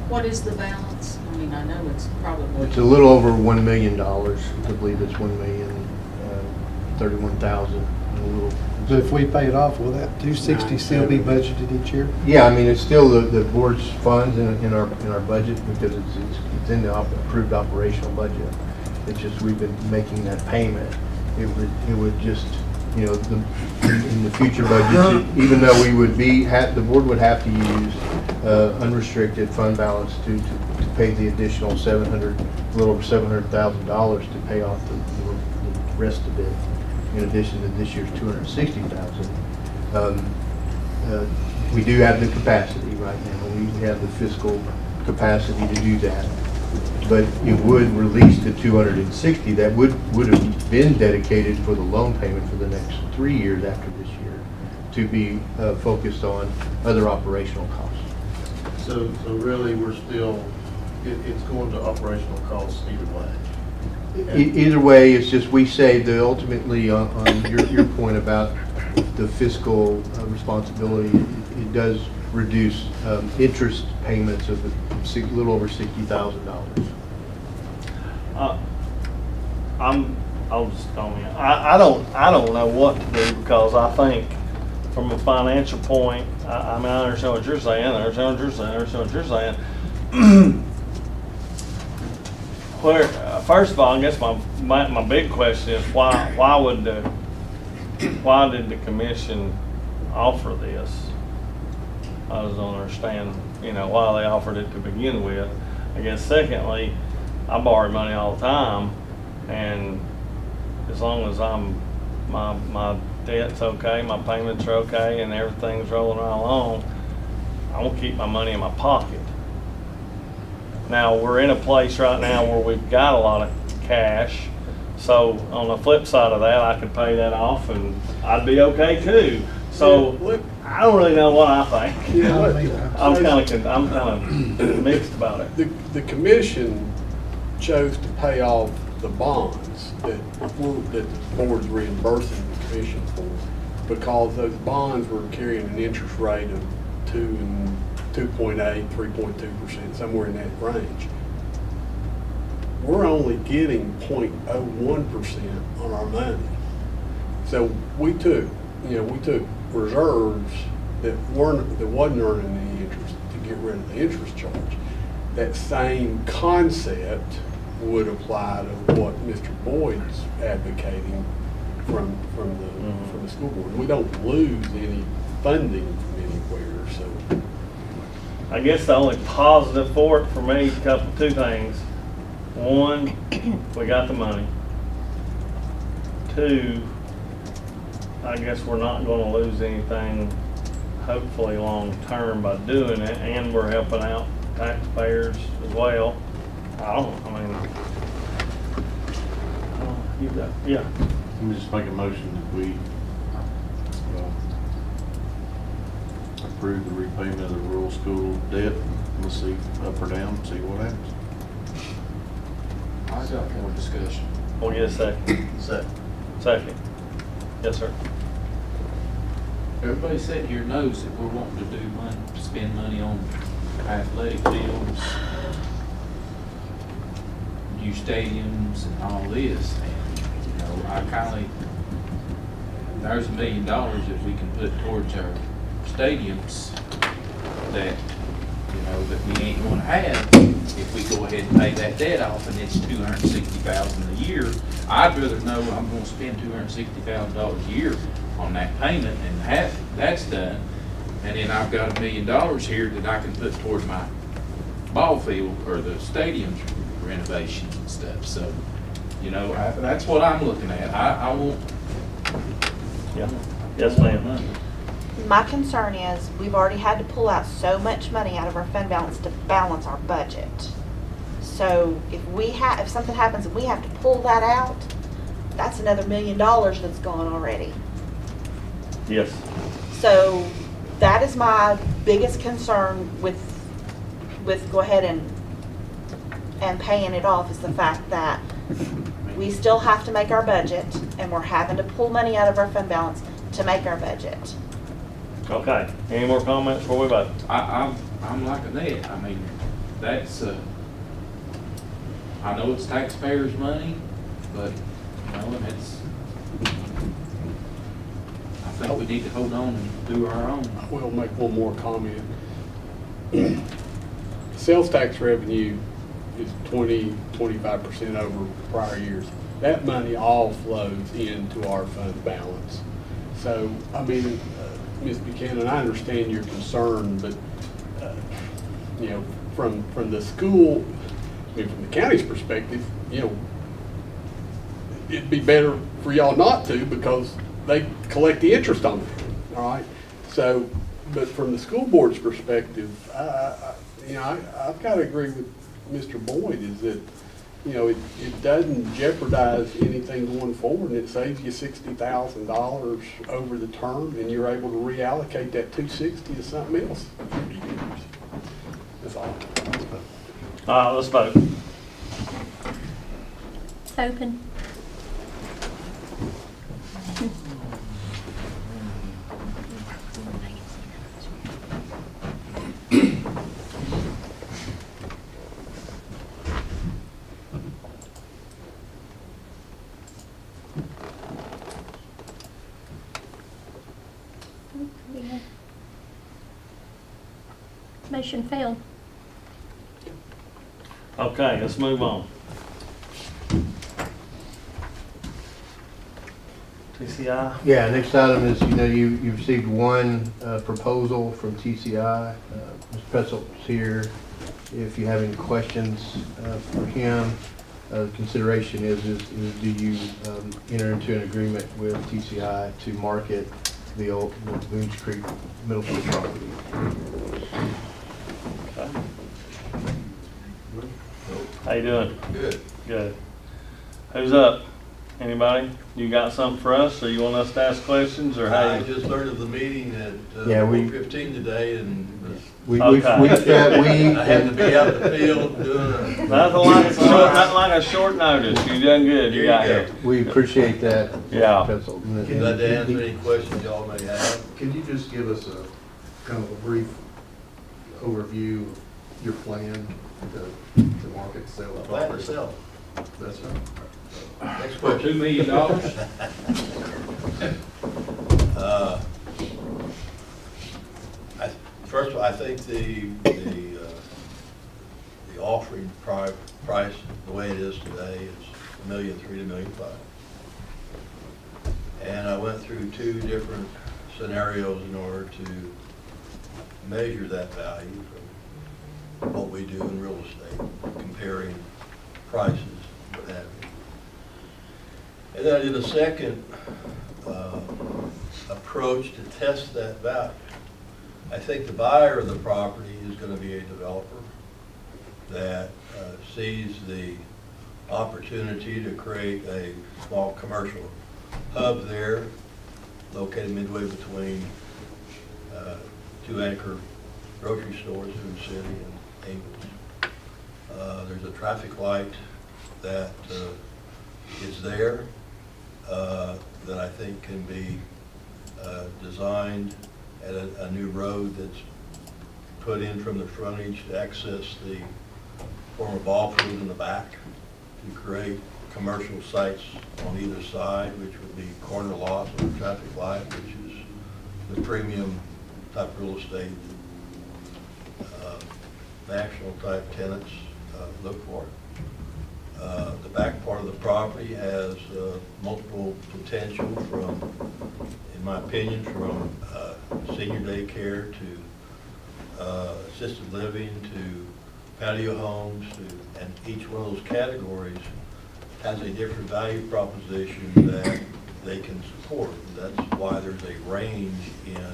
What is the balance? I mean, I know it's probably. It's a little over $1 million. I believe it's $1,031,000. So if we pay it off, will that 260 still be budgeted each year? Yeah, I mean, it's still the board's funds in our budget because it's in the approved operational budget. It's just we've been making that payment. It would just, you know, in the future budget, even though we would the board would have to use unrestricted fund balance to pay the additional a little over $700,000 to pay off the rest of it, in addition to this year's $260,000. We do have the capacity right now. We have the fiscal capacity to do that. But it would release the $260 that would have been dedicated for the loan payment for the next 3 years after this year to be focused on other operational costs. So really, we're still, it's going to operational costs either way. Either way, it's just we say that ultimately on your point about the fiscal responsibility, it does reduce interest payments of a little over $60,000. I'll just comment. I don't know what to do because I think from a financial point, I mean, I understand what you're saying. I understand what you're saying. Where, first of all, I guess my big question is why did the commission offer this? I just don't understand, you know, why they offered it to begin with. I guess secondly, I borrow money all the time, and as long as my debt's okay, my payments are okay, and everything's rolling right along, I won't keep my money in my pocket. Now, we're in a place right now where we've got a lot of cash, so on the flip side of that, I could pay that off and I'd be okay too. So I don't really know what I think. Yeah, I'm kind of mixed about it. The commission chose to pay off the bonds that the board's reimbursing the commission for because those bonds were carrying an interest rate of 2.8, 3.2%, somewhere in that range. We're only getting 0.01% on our money. So we took reserves that wasn't earning any interest to get rid of the interest charge. That same concept would apply to what Mr. Boyd's advocating from the school board. We don't lose any funding from anywhere, so. I guess the only positive for it for me, two things. One, we got the money. Two, I guess we're not going to lose anything, hopefully long term by doing it, and we're helping out taxpayers as well. Yeah. Let me just make a motion that we approve the repayment of the rural school debt. We'll see up or down, see what happens. I got more discussion. We'll get a second. Second. Yes, sir. Everybody sitting here knows that we're wanting to spend money on athletic fields, new stadiums and all this. And, you know, there's $1 million that we can put towards our stadiums that, you know, that we ain't gonna have if we go ahead and pay that debt off, and it's $260,000 a year. I'd rather know I'm gonna spend $260,000 a year on that payment and that's done. And then I've got $1 million here that I can put towards my ball field or the stadium's renovations and stuff. So, you know, that's what I'm looking at. I won't. Yeah. Yes, ma'am. my concern is, we've already had to pull out so much money out of our fund balance to balance our budget. So if something happens and we have to pull that out, that's another $1 million that's gone already. Yes. So that is my biggest concern with go ahead and paying it off, is the fact that we still have to make our budget, and we're having to pull money out of our fund balance to make our budget. Okay, any more comments before we vote? I'm like Annette. I mean, that's, I know it's taxpayers' money, but, you know, and it's, I think we need to hold on and do our own. I will make one more comment. Sales tax revenue is 25% over prior years. That money all flows into our fund balance. So, I mean, Ms. Buchanan, I understand your concern, but, you know, from the school, I mean, from the county's perspective, you know, it'd be better for y'all not to, because they collect the interest on it, all right? So, but from the school board's perspective, you know, I've got to agree with Mr. Boyd, is that, you know, it doesn't jeopardize anything going forward, and it saves you $60,000 over the term, and you're able to reallocate that $260 to something else. That's all. Let's vote. It's open. Motion failed. Okay, let's move on. TCI? Yeah, next item is, you know, you received one proposal from TCI. Mr. Pretzel's here. If you have any questions for him, consideration is do you enter into an agreement with TCI to market the old Boones Creek Middle School property? Okay. How you doing? Good. Good. Who's up? Anybody? You got something for us, or you want us to ask questions, or how? I just learned of the meeting at Yeah, 4:15 today, and we I had to be out in the field doing nothing like a short notice. You done good. You got here. We appreciate that. Yeah. Pretzel. glad to answer any questions y'all may have. Can you just give us a kind of a brief overview of your plan to market, sell the Plan to property? sell. That's right. Next For question. $2 million? First of all, I think the offering price, the way it is today, is $1.3 million to $1.5 million. And I went through two different scenarios in order to measure that value from what we do in real estate, comparing prices, what have you. And then I did a second approach to test that value. I think the buyer of the property is going to be a developer that sees the opportunity to create a small commercial hub there, located midway between two anchor grocery stores, Food City and Ingles. There's a traffic light that is there that I think can be designed at a new road that's put in from the frontage to access the former ball field in the back, to create commercial sites on either side, which would be corner lots or traffic light, which is the premium type real estate national type tenants look for. The back part of the property has multiple potential from, in my opinion, from senior daycare to assisted living to patio homes to, and each one of those categories has a different value proposition that they can support. That's why there's a range in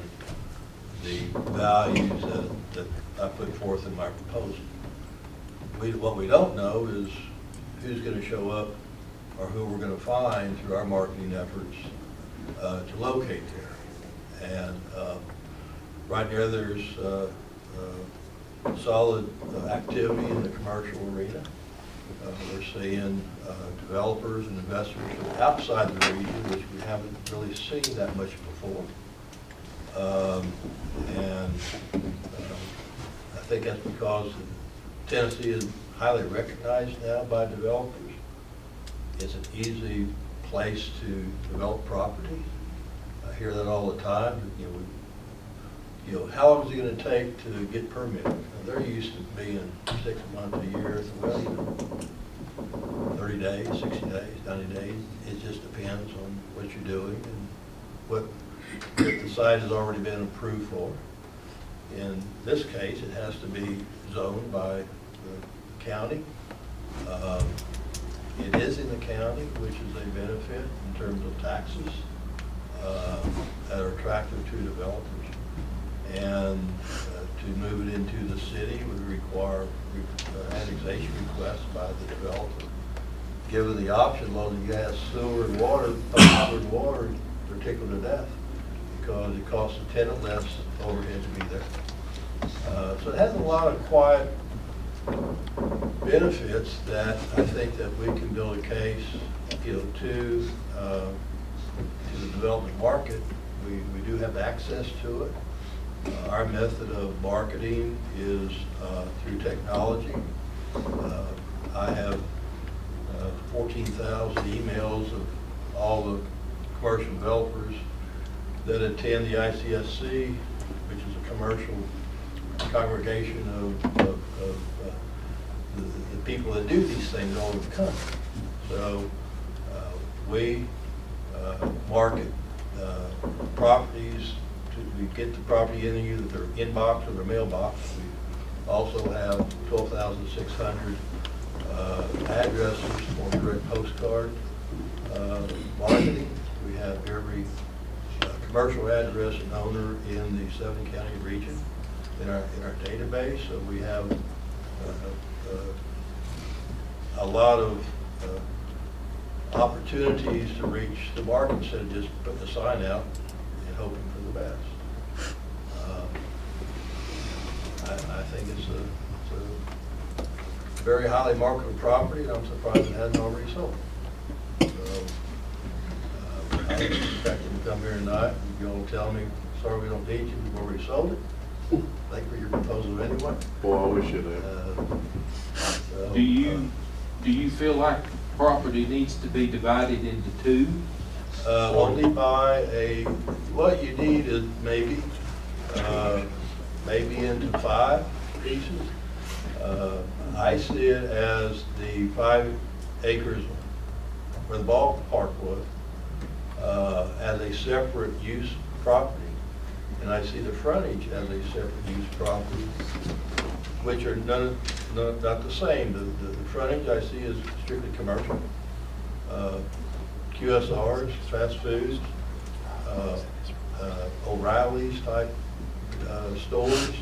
the values that I put forth in my proposal. What we don't know is who's going to show up or who we're going to find through our marketing efforts to locate there. And right there, there's solid activity in the commercial arena. We're seeing developers and investors from outside the region, which we haven't really seen that much before. I think that's because Tennessee is highly recognized now by developers. It's an easy place to develop property. I hear that all the time. How long is it going to take to get permitted? Now, they're used to being 6 months, a year, well, 30 days, 60 days, 90 days. It just depends on what you're doing and what the site has already been approved for. In this case, it has to be zoned by the county. It is in the county, which is a benefit in terms of taxes that are attractive to developers. And to move it into the city would require annexation requests by the developer. Given the option, load of gas, sewer, and water, they're tickled to death because it costs a tenant less overhead to be there. So it has a lot of quiet benefits that I think that we can build a case, to the development market. We do have access to it. Our method of marketing is through technology. I have 14,000 emails of all the commercial developers that attend the ICSC, which is a commercial congregation of the people that do these things all over the country. So we market properties to get the property in either their inbox or their mailbox. We also have 12,600 addresses for direct postcard marketing. We have every commercial address and owner in the 7-county region in our database. So we have a lot of opportunities to reach the market instead of just putting a sign out and hoping for the best. I think it's a very highly marketable property, and I'm surprised it hasn't already sold. So I expect them to come here tonight and you're going to tell me, sorry, we don't need you, we've already sold it. Thank you for your proposal anyway. Boy, I wish you'd have. Do you feel like property needs to be divided into two? Only by what you need is maybe into 5 pieces. I see it as the 5 acres where the ballpark was as a separate use property. And I see the frontage as a separate use property, which are not the same. The frontage I see is strictly commercial. QSRs, fast foods, O'Reilly's type stores.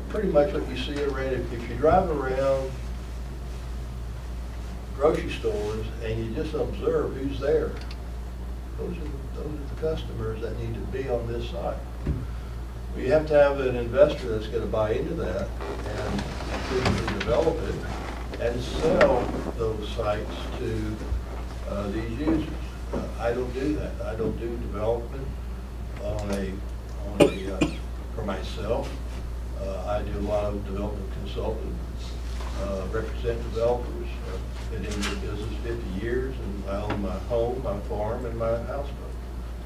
Pretty much what you see around, if you drive around grocery stores and you just observe who's there, those are the customers that need to be on this site. Well, you have to have an investor that's going to buy into that and physically develop it and sell those sites to these users. I don't do that. I don't do development for myself. I do a lot of development consulting, represent developers. I've been in the business 50 years, and I own my home, my farm, and my houseboat.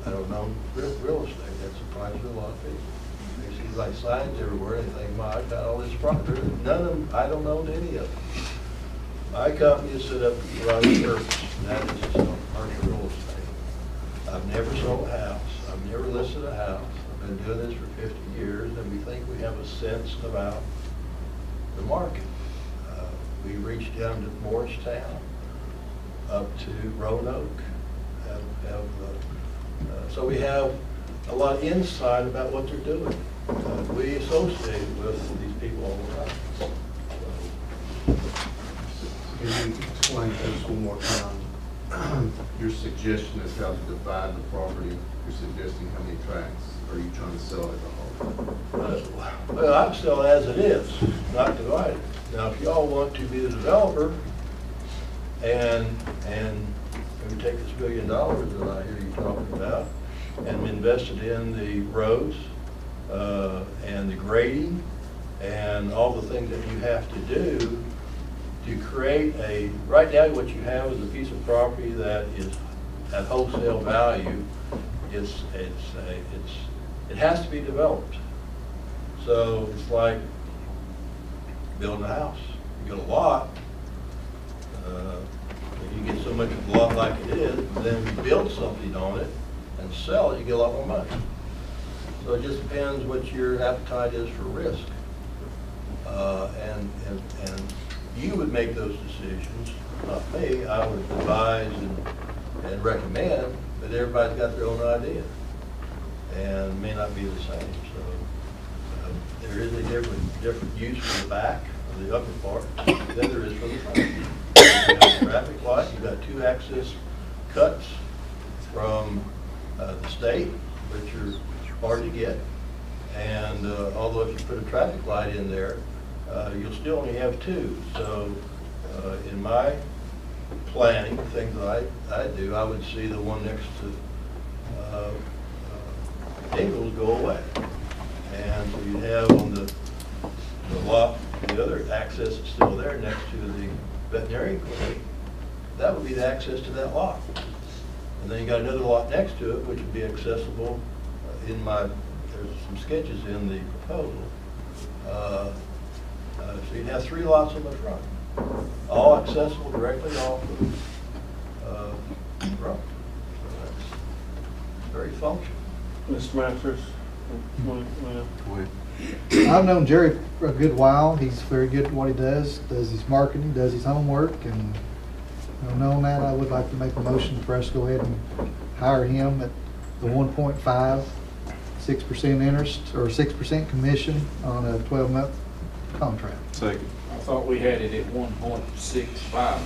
I don't own real estate. That surprises a lot of people. They see like signs everywhere, and they think, I've got all this property. None of them, I don't own any of them. My company is set up for the right purpose, and that is to sell commercial real estate. I've never sold a house. I've never listed a house. I've been doing this for 50 years, and we think we have a sense about the market. We reached down to Morristown, up to Roanoke. So we have a lot of insight about what they're doing. we associate with these people all the time. Can you explain to us one more time, your suggestion is how to divide the property? You're suggesting how many tracts? Or are you trying to sell it as a whole? Well, I'm still as it is, not divided. Now, if y'all want to be the developer and maybe take this $1 billion that I hear you talking about and invest it in the roads and the grading and all the things that you have to do to create right now what you have is a piece of property that is at wholesale value. It has to be developed. So it's like building a house. You get a lot, you get so much of the lot like it is, but then if you build something on it and sell it, you get a lot more money. So it just depends what your appetite is for risk. And you would make those decisions, not me. I would advise and recommend, but everybody's got their own idea and may not be the same. So there is a different use for the back or the upper part than there is for the front. You have a traffic light, you've got 2 access cuts from the state, which are hard to get. And although if you put a traffic light in there, you'll still only have 2. So in my planning, things that I do, I would see the one next to Ingalls go away. And so you have on the lot, the other access that's still there next to the veterinary clinic, that would be the access to that lot. And then you got another lot next to it, which would be accessible there's some sketches in the proposal. So you'd have 3 lots on the front, all accessible directly off of the road. So that's very functional. Mr. Masters? I've known Jerry for a good while. He's very good at what he does his marketing, does his homework, and knowing that, I would like to make a motion for us to go ahead and hire him at the 1.5, 6% interest, or 6% commission on a 12-month contract. Second. I thought we had it at 1.65.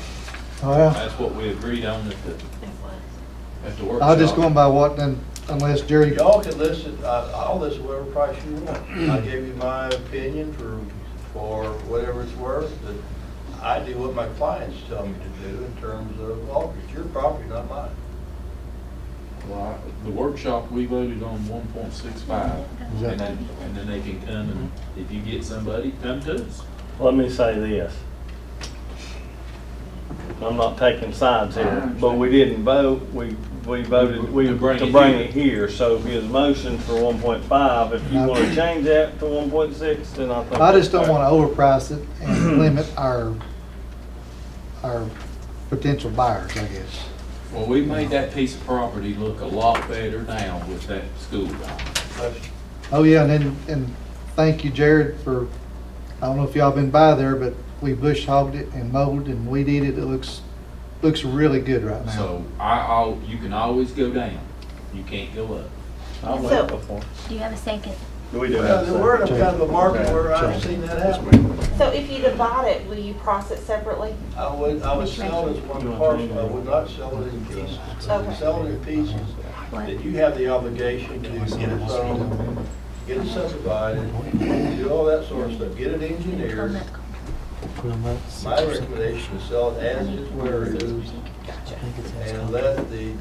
Oh, yeah. That's what we agreed on at the workshop. I was just going by what, then, unless Jerry, Y'all can list it, I'll list whatever price you want. I gave you my opinion for whatever it's worth, but I do what my clients tell me to do in terms of, well, it's your property, not mine. Well, the workshop, we voted on 1.65, and then they can come and, if you get somebody, come to us. Let me say this. I'm not taking sides here, but we didn't vote. We voted To bring it here. So his motion for 1.5, if you want to change that to 1.6, then I think. I just don't want to overprice it and limit our potential buyers, I guess. Well, we made that piece of property look a lot better now with that school down. Oh, yeah, and thank you, Jared, for, I don't know if y'all been by there, but we bush hogged it and mowed and weeded it. It looks really good right now. So you can always go down. You can't go up. I So- went before. Do you have a second? We do Well, have there were to. kind of a market where I've seen that happen. So if you divide it, will you price it separately? I would sell it as one parcel, I would not sell it in pieces. So if you sell it in pieces, then you have the obligation to get it zoned, get it subdivided, do all that sort of stuff, get it engineered. My recommendation is sell it as is where it is, and let the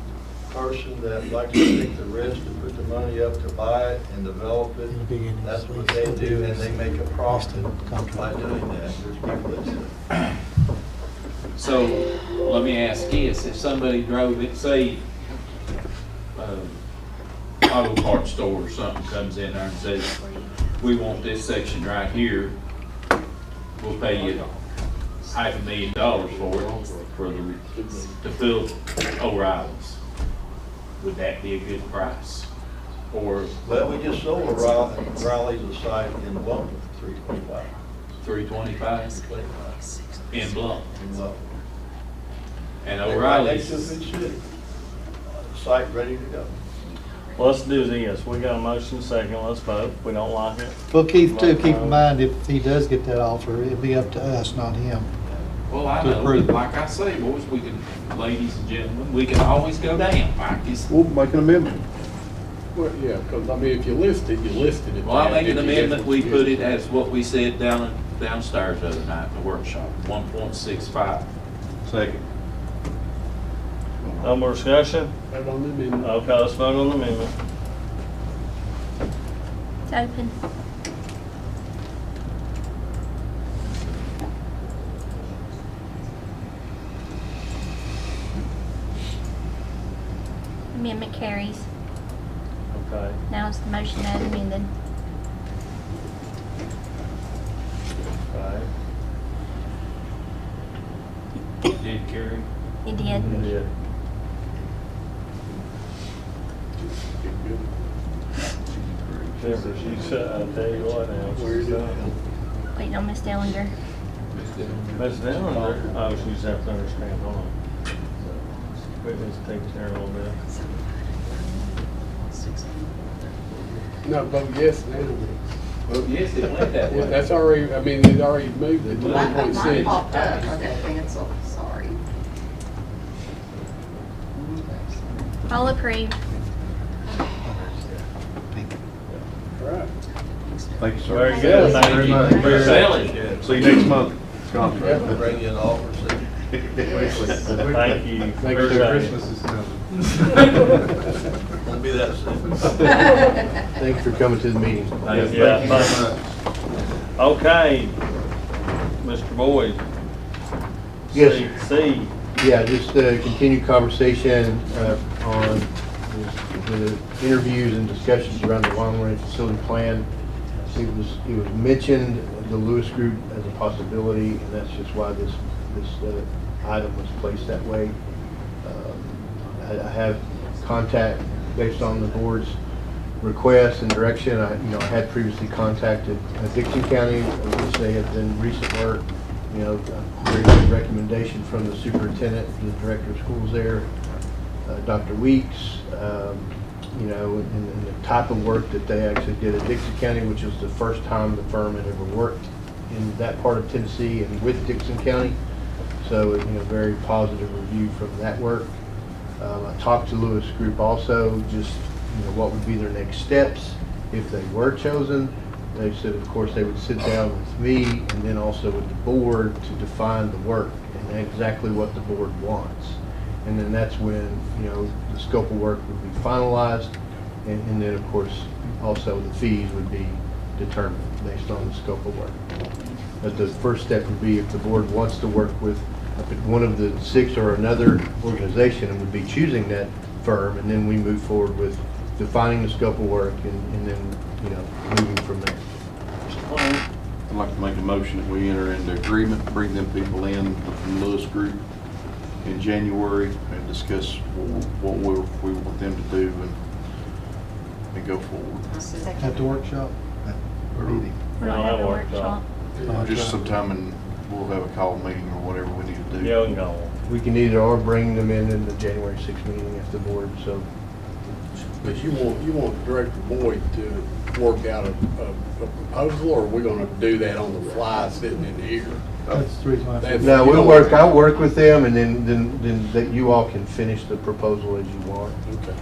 person that likes to take the risk to put the money up to buy it and develop it, that's what they do, and they make a profit by doing that. There's people that do it. So, let me ask this, if somebody drove it, say, auto parts store or something comes in there and says, we want this section right here, we'll pay you $500,000 for it, to fill O'Reilly's. Would that be a good price? Or Well, we just sold O'Reilly's a site in Blunt for $325. $325 in Blunt? In Blunt. And Right O'Reilly's, next to Food City. Site ready to go. Let's do this. We got a motion second. Let's vote. If we don't like it. Well, Keith, too, keep vote in no. mind, if he does get that offer, it'd be up to us, not him. Well, I To know, approve. like I say, boys, we can, ladies and gentlemen, we can always go down, Mike. It's, We'll make an amendment. Well, yeah, because, I mean, if you listed it. well, I make an then you amendment, we put it definitely as what we said downstairs the other night in the workshop, 1.65. Second. No more discussion? Vote on the amendment. Okay, let's vote on the amendment. It's open. Amendment carries. Okay. Now it's the motion as amended. Okay. Did carry? It did. Yeah. Jennifer, she said, I'll tell you what now. Where is it? Waiting on Miss Dellinger. Miss Dillon, oh, she's have to understand, hold on. Wait, let's take care of a little bit. No, vote yes now. Well, yes, it went that Yeah, way. that's already, I mean, it already moved it to Mine 1.6. popped up, I got canceled, sorry. All approved. Right. Thank you, sir. Very good, thank Very you. much. We're selling. See you next month. Contract. Bring in offers. Thank you. Thank you. Appreciate it. Christmas is coming. Won't be that soon. Thanks for coming to the meeting. Yeah, thanks. Okay, Mr. Boyd. Yes. C. Yeah, just continued conversation on the interviews and discussions around the long-range facility plan. It was mentioned, the Lewis Group as a possibility, and that's just why this item was placed that way. I have contact based on the board's request and direction. I had previously contacted Dixon County, which they have done recent work. Very good recommendation from the superintendent, the director of schools there, Dr. Weeks. And the type of work that they actually did at Dixon County, which was the first time the firm had ever worked in that part of Tennessee and with Dixon County. So, very positive review from that work. I talked to Lewis Group also, just, what would be their next steps if they were chosen. They said, of course, they would sit down with me and then also with the board to define the work and exactly what the board wants. And then that's when, the scope of work would be finalized. And then, of course, also the fees would be determined based on the scope of work. But the first step would be if the board wants to work with one of the six or another organization, it would be choosing that firm, and then we move forward with defining the scope of work and then, moving from there. I'd like to make a motion that we enter into agreement, bring them people in from the Lewis Group in January and discuss what we want them to do and go forward. At the workshop? Or meeting? We don't have a workshop. Just sometime and we'll have a call meeting or whatever we need to do. Yeah, we can go. We can either or bring them in the January 6th meeting if the board so. But you want Director Boyd to work out a proposal, or are we gonna do that on the fly sitting in here? That's the reason why I said. No, I'll work with them and then that you all can finish the proposal as you want. Okay.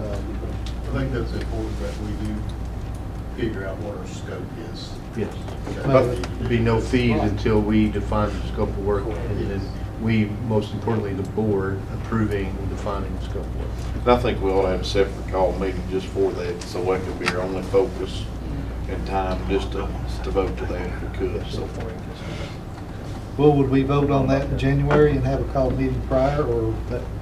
I think that's important that we do figure out what our scope is. Yes. Okay. There'd be no fees until we define the scope of work, and then we, most importantly, the board approving and defining the scope of work. And I think we ought to have a separate call meeting just for that, so that could be our only focus and time just to vote to that if we could, so. Well, would we vote on that in January and have a call meeting prior, or?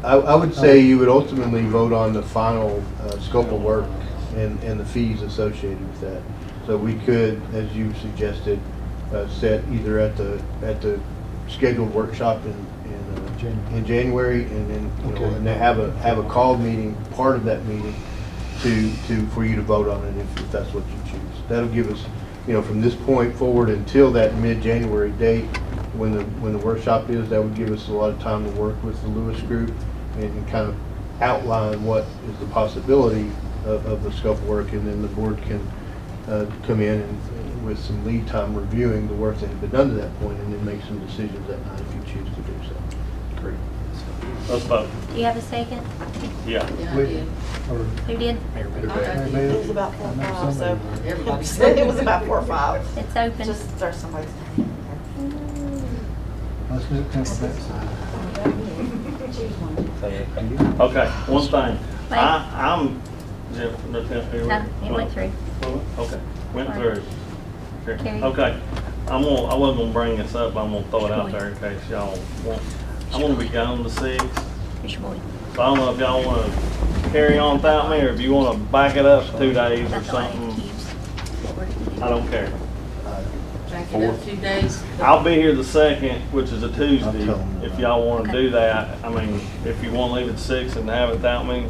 I would say you would ultimately vote on the final scope of work and the fees associated with that. So we could, as you suggested, set either at the scheduled workshop in January, and then and then have a call meeting, part of that meeting, for you to vote on it if that's what you choose. That'll give us, from this point forward until that mid-January date when the workshop is, that would give us a lot of time to work with the Lewis Group and kind of outline what is the possibility of the scope of work, and then the board can come in and with some lead time reviewing the work that had been done to that point, and then make some decisions that night if you choose to do so. Great. Let's vote. Do you have a second? Yeah. Yeah, I We- did. Or Who did? It was about 4 or 5, so. Everybody It was about 4 or 5. It's open. Just there's somebody. let's do it from that side. Okay, one thing. Wait. I'm, Jennifer, no, here we- No, it went through. Okay, went Alright. through. Sure. Carried. Okay, I wasn't gonna bring this up, but I'm gonna throw it out there in case y'all want. I'm gonna be gone the 6th, It's your boy. so I don't know if y'all wanna carry on without me, or if you wanna back it up 2 days or That's all I something. accused. What we're- I don't care. Back it up 2 days. I'll be here the 2nd, which is a Tuesday, tell 'em if that. y'all wanna Okay. do that. I mean, if you wanna leave at 6 and have it without me,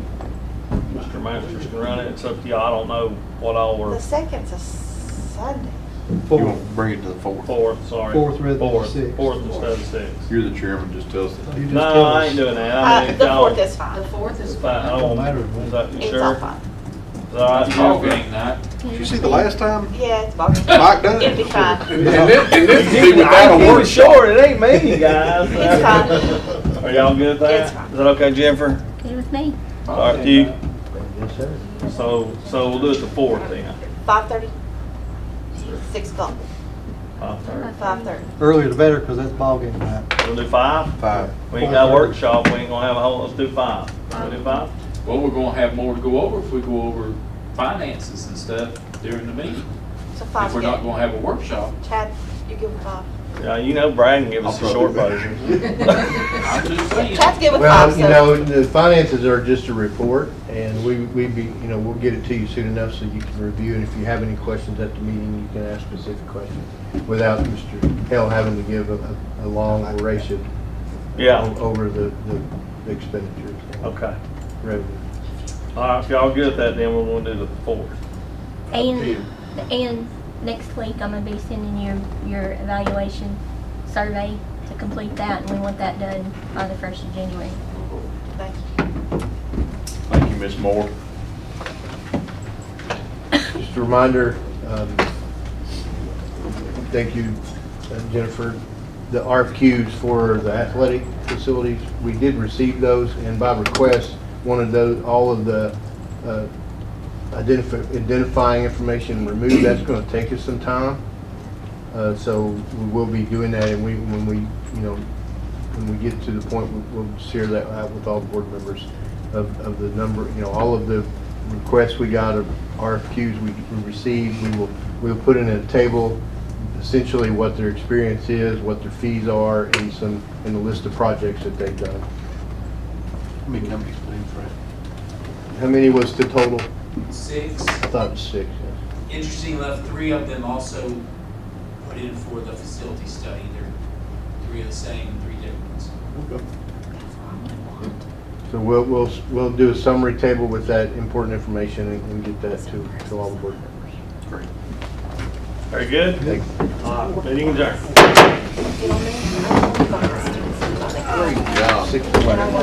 Mr. Masters can run it, it's up to y'all. I don't know what all The we're, 2nd's a Sunday. You Fourth. want to bring it to the 4th? 4th, sorry. Fourth rather than Fourth, 6th. 4th instead of 6th. You're the chairman, just tell us. You just No, tell I us. ain't doing that. I mean, if The y'all. 4th is fine. The 4th is Fine, I fine. don't matter. Is that, you It's sure? all Is fine. that all right, Ball Jennifer? game night. Did you see the last time? Yeah, it's about. Mike done it? It'll be fine. And this would be without a workshop. Short, it ain't me, guys. It's fine. Are y'all good with that? It's fine. Is that okay, Jennifer? Good with me. All right, you? Yes, sir. So we'll do it the 4th then. 5:30? 6 o'clock. 5:30. 5:30. Earlier the better, because that's ball game night. We'll do 5? 5. We ain't got a workshop, we ain't gonna have a whole, let's do 5. We'll do 5? Well, we're gonna have more to go over if we go over finances and stuff during the meeting. So If 5's we're not good. gonna have a workshop. Chad, you give him 5. Yeah, you know Brad can give us a I'll short probably- version. I'm just saying. Chad's good with Well, 5, you so. know, the finances are just a report, and we be, you know, we'll get it to you soon enough so you can review, and if you have any questions at the meeting, you can ask specific questions without Mr. Hell having to give a long oration Yeah, over the expenditures. and okay. Revenue. All right, if y'all good with that, then we're gonna do the 4th. And next week, I'm gonna be sending your evaluation survey to complete that, and we want that done by the 1st of January. Thank you. Thank you, Ms. Moore. Just a reminder, thank you, Jennifer, the RFQs for the athletic facilities, we did receive those, and by request, wanted those, all of the identifying information removed. That's going to take us some time. So we will be doing that, and when we get to the point, we'll share that out with all board members of the number, all of the requests we got of RFQs we received. We'll put in a table, essentially what their experience is, what their fees are, and a list of projects that they've done. How many companies put in for it? How many was the total? 6. I thought it was 6. Yes. Interesting enough, 3 of them also put in for the facility study. They're 3 of the same and 3 different ones. Okay. So we'll do a summary table with that important information and get that to all the board members. Great. Very good? Thank you. Meeting adjourned. Great job. 6 to 11.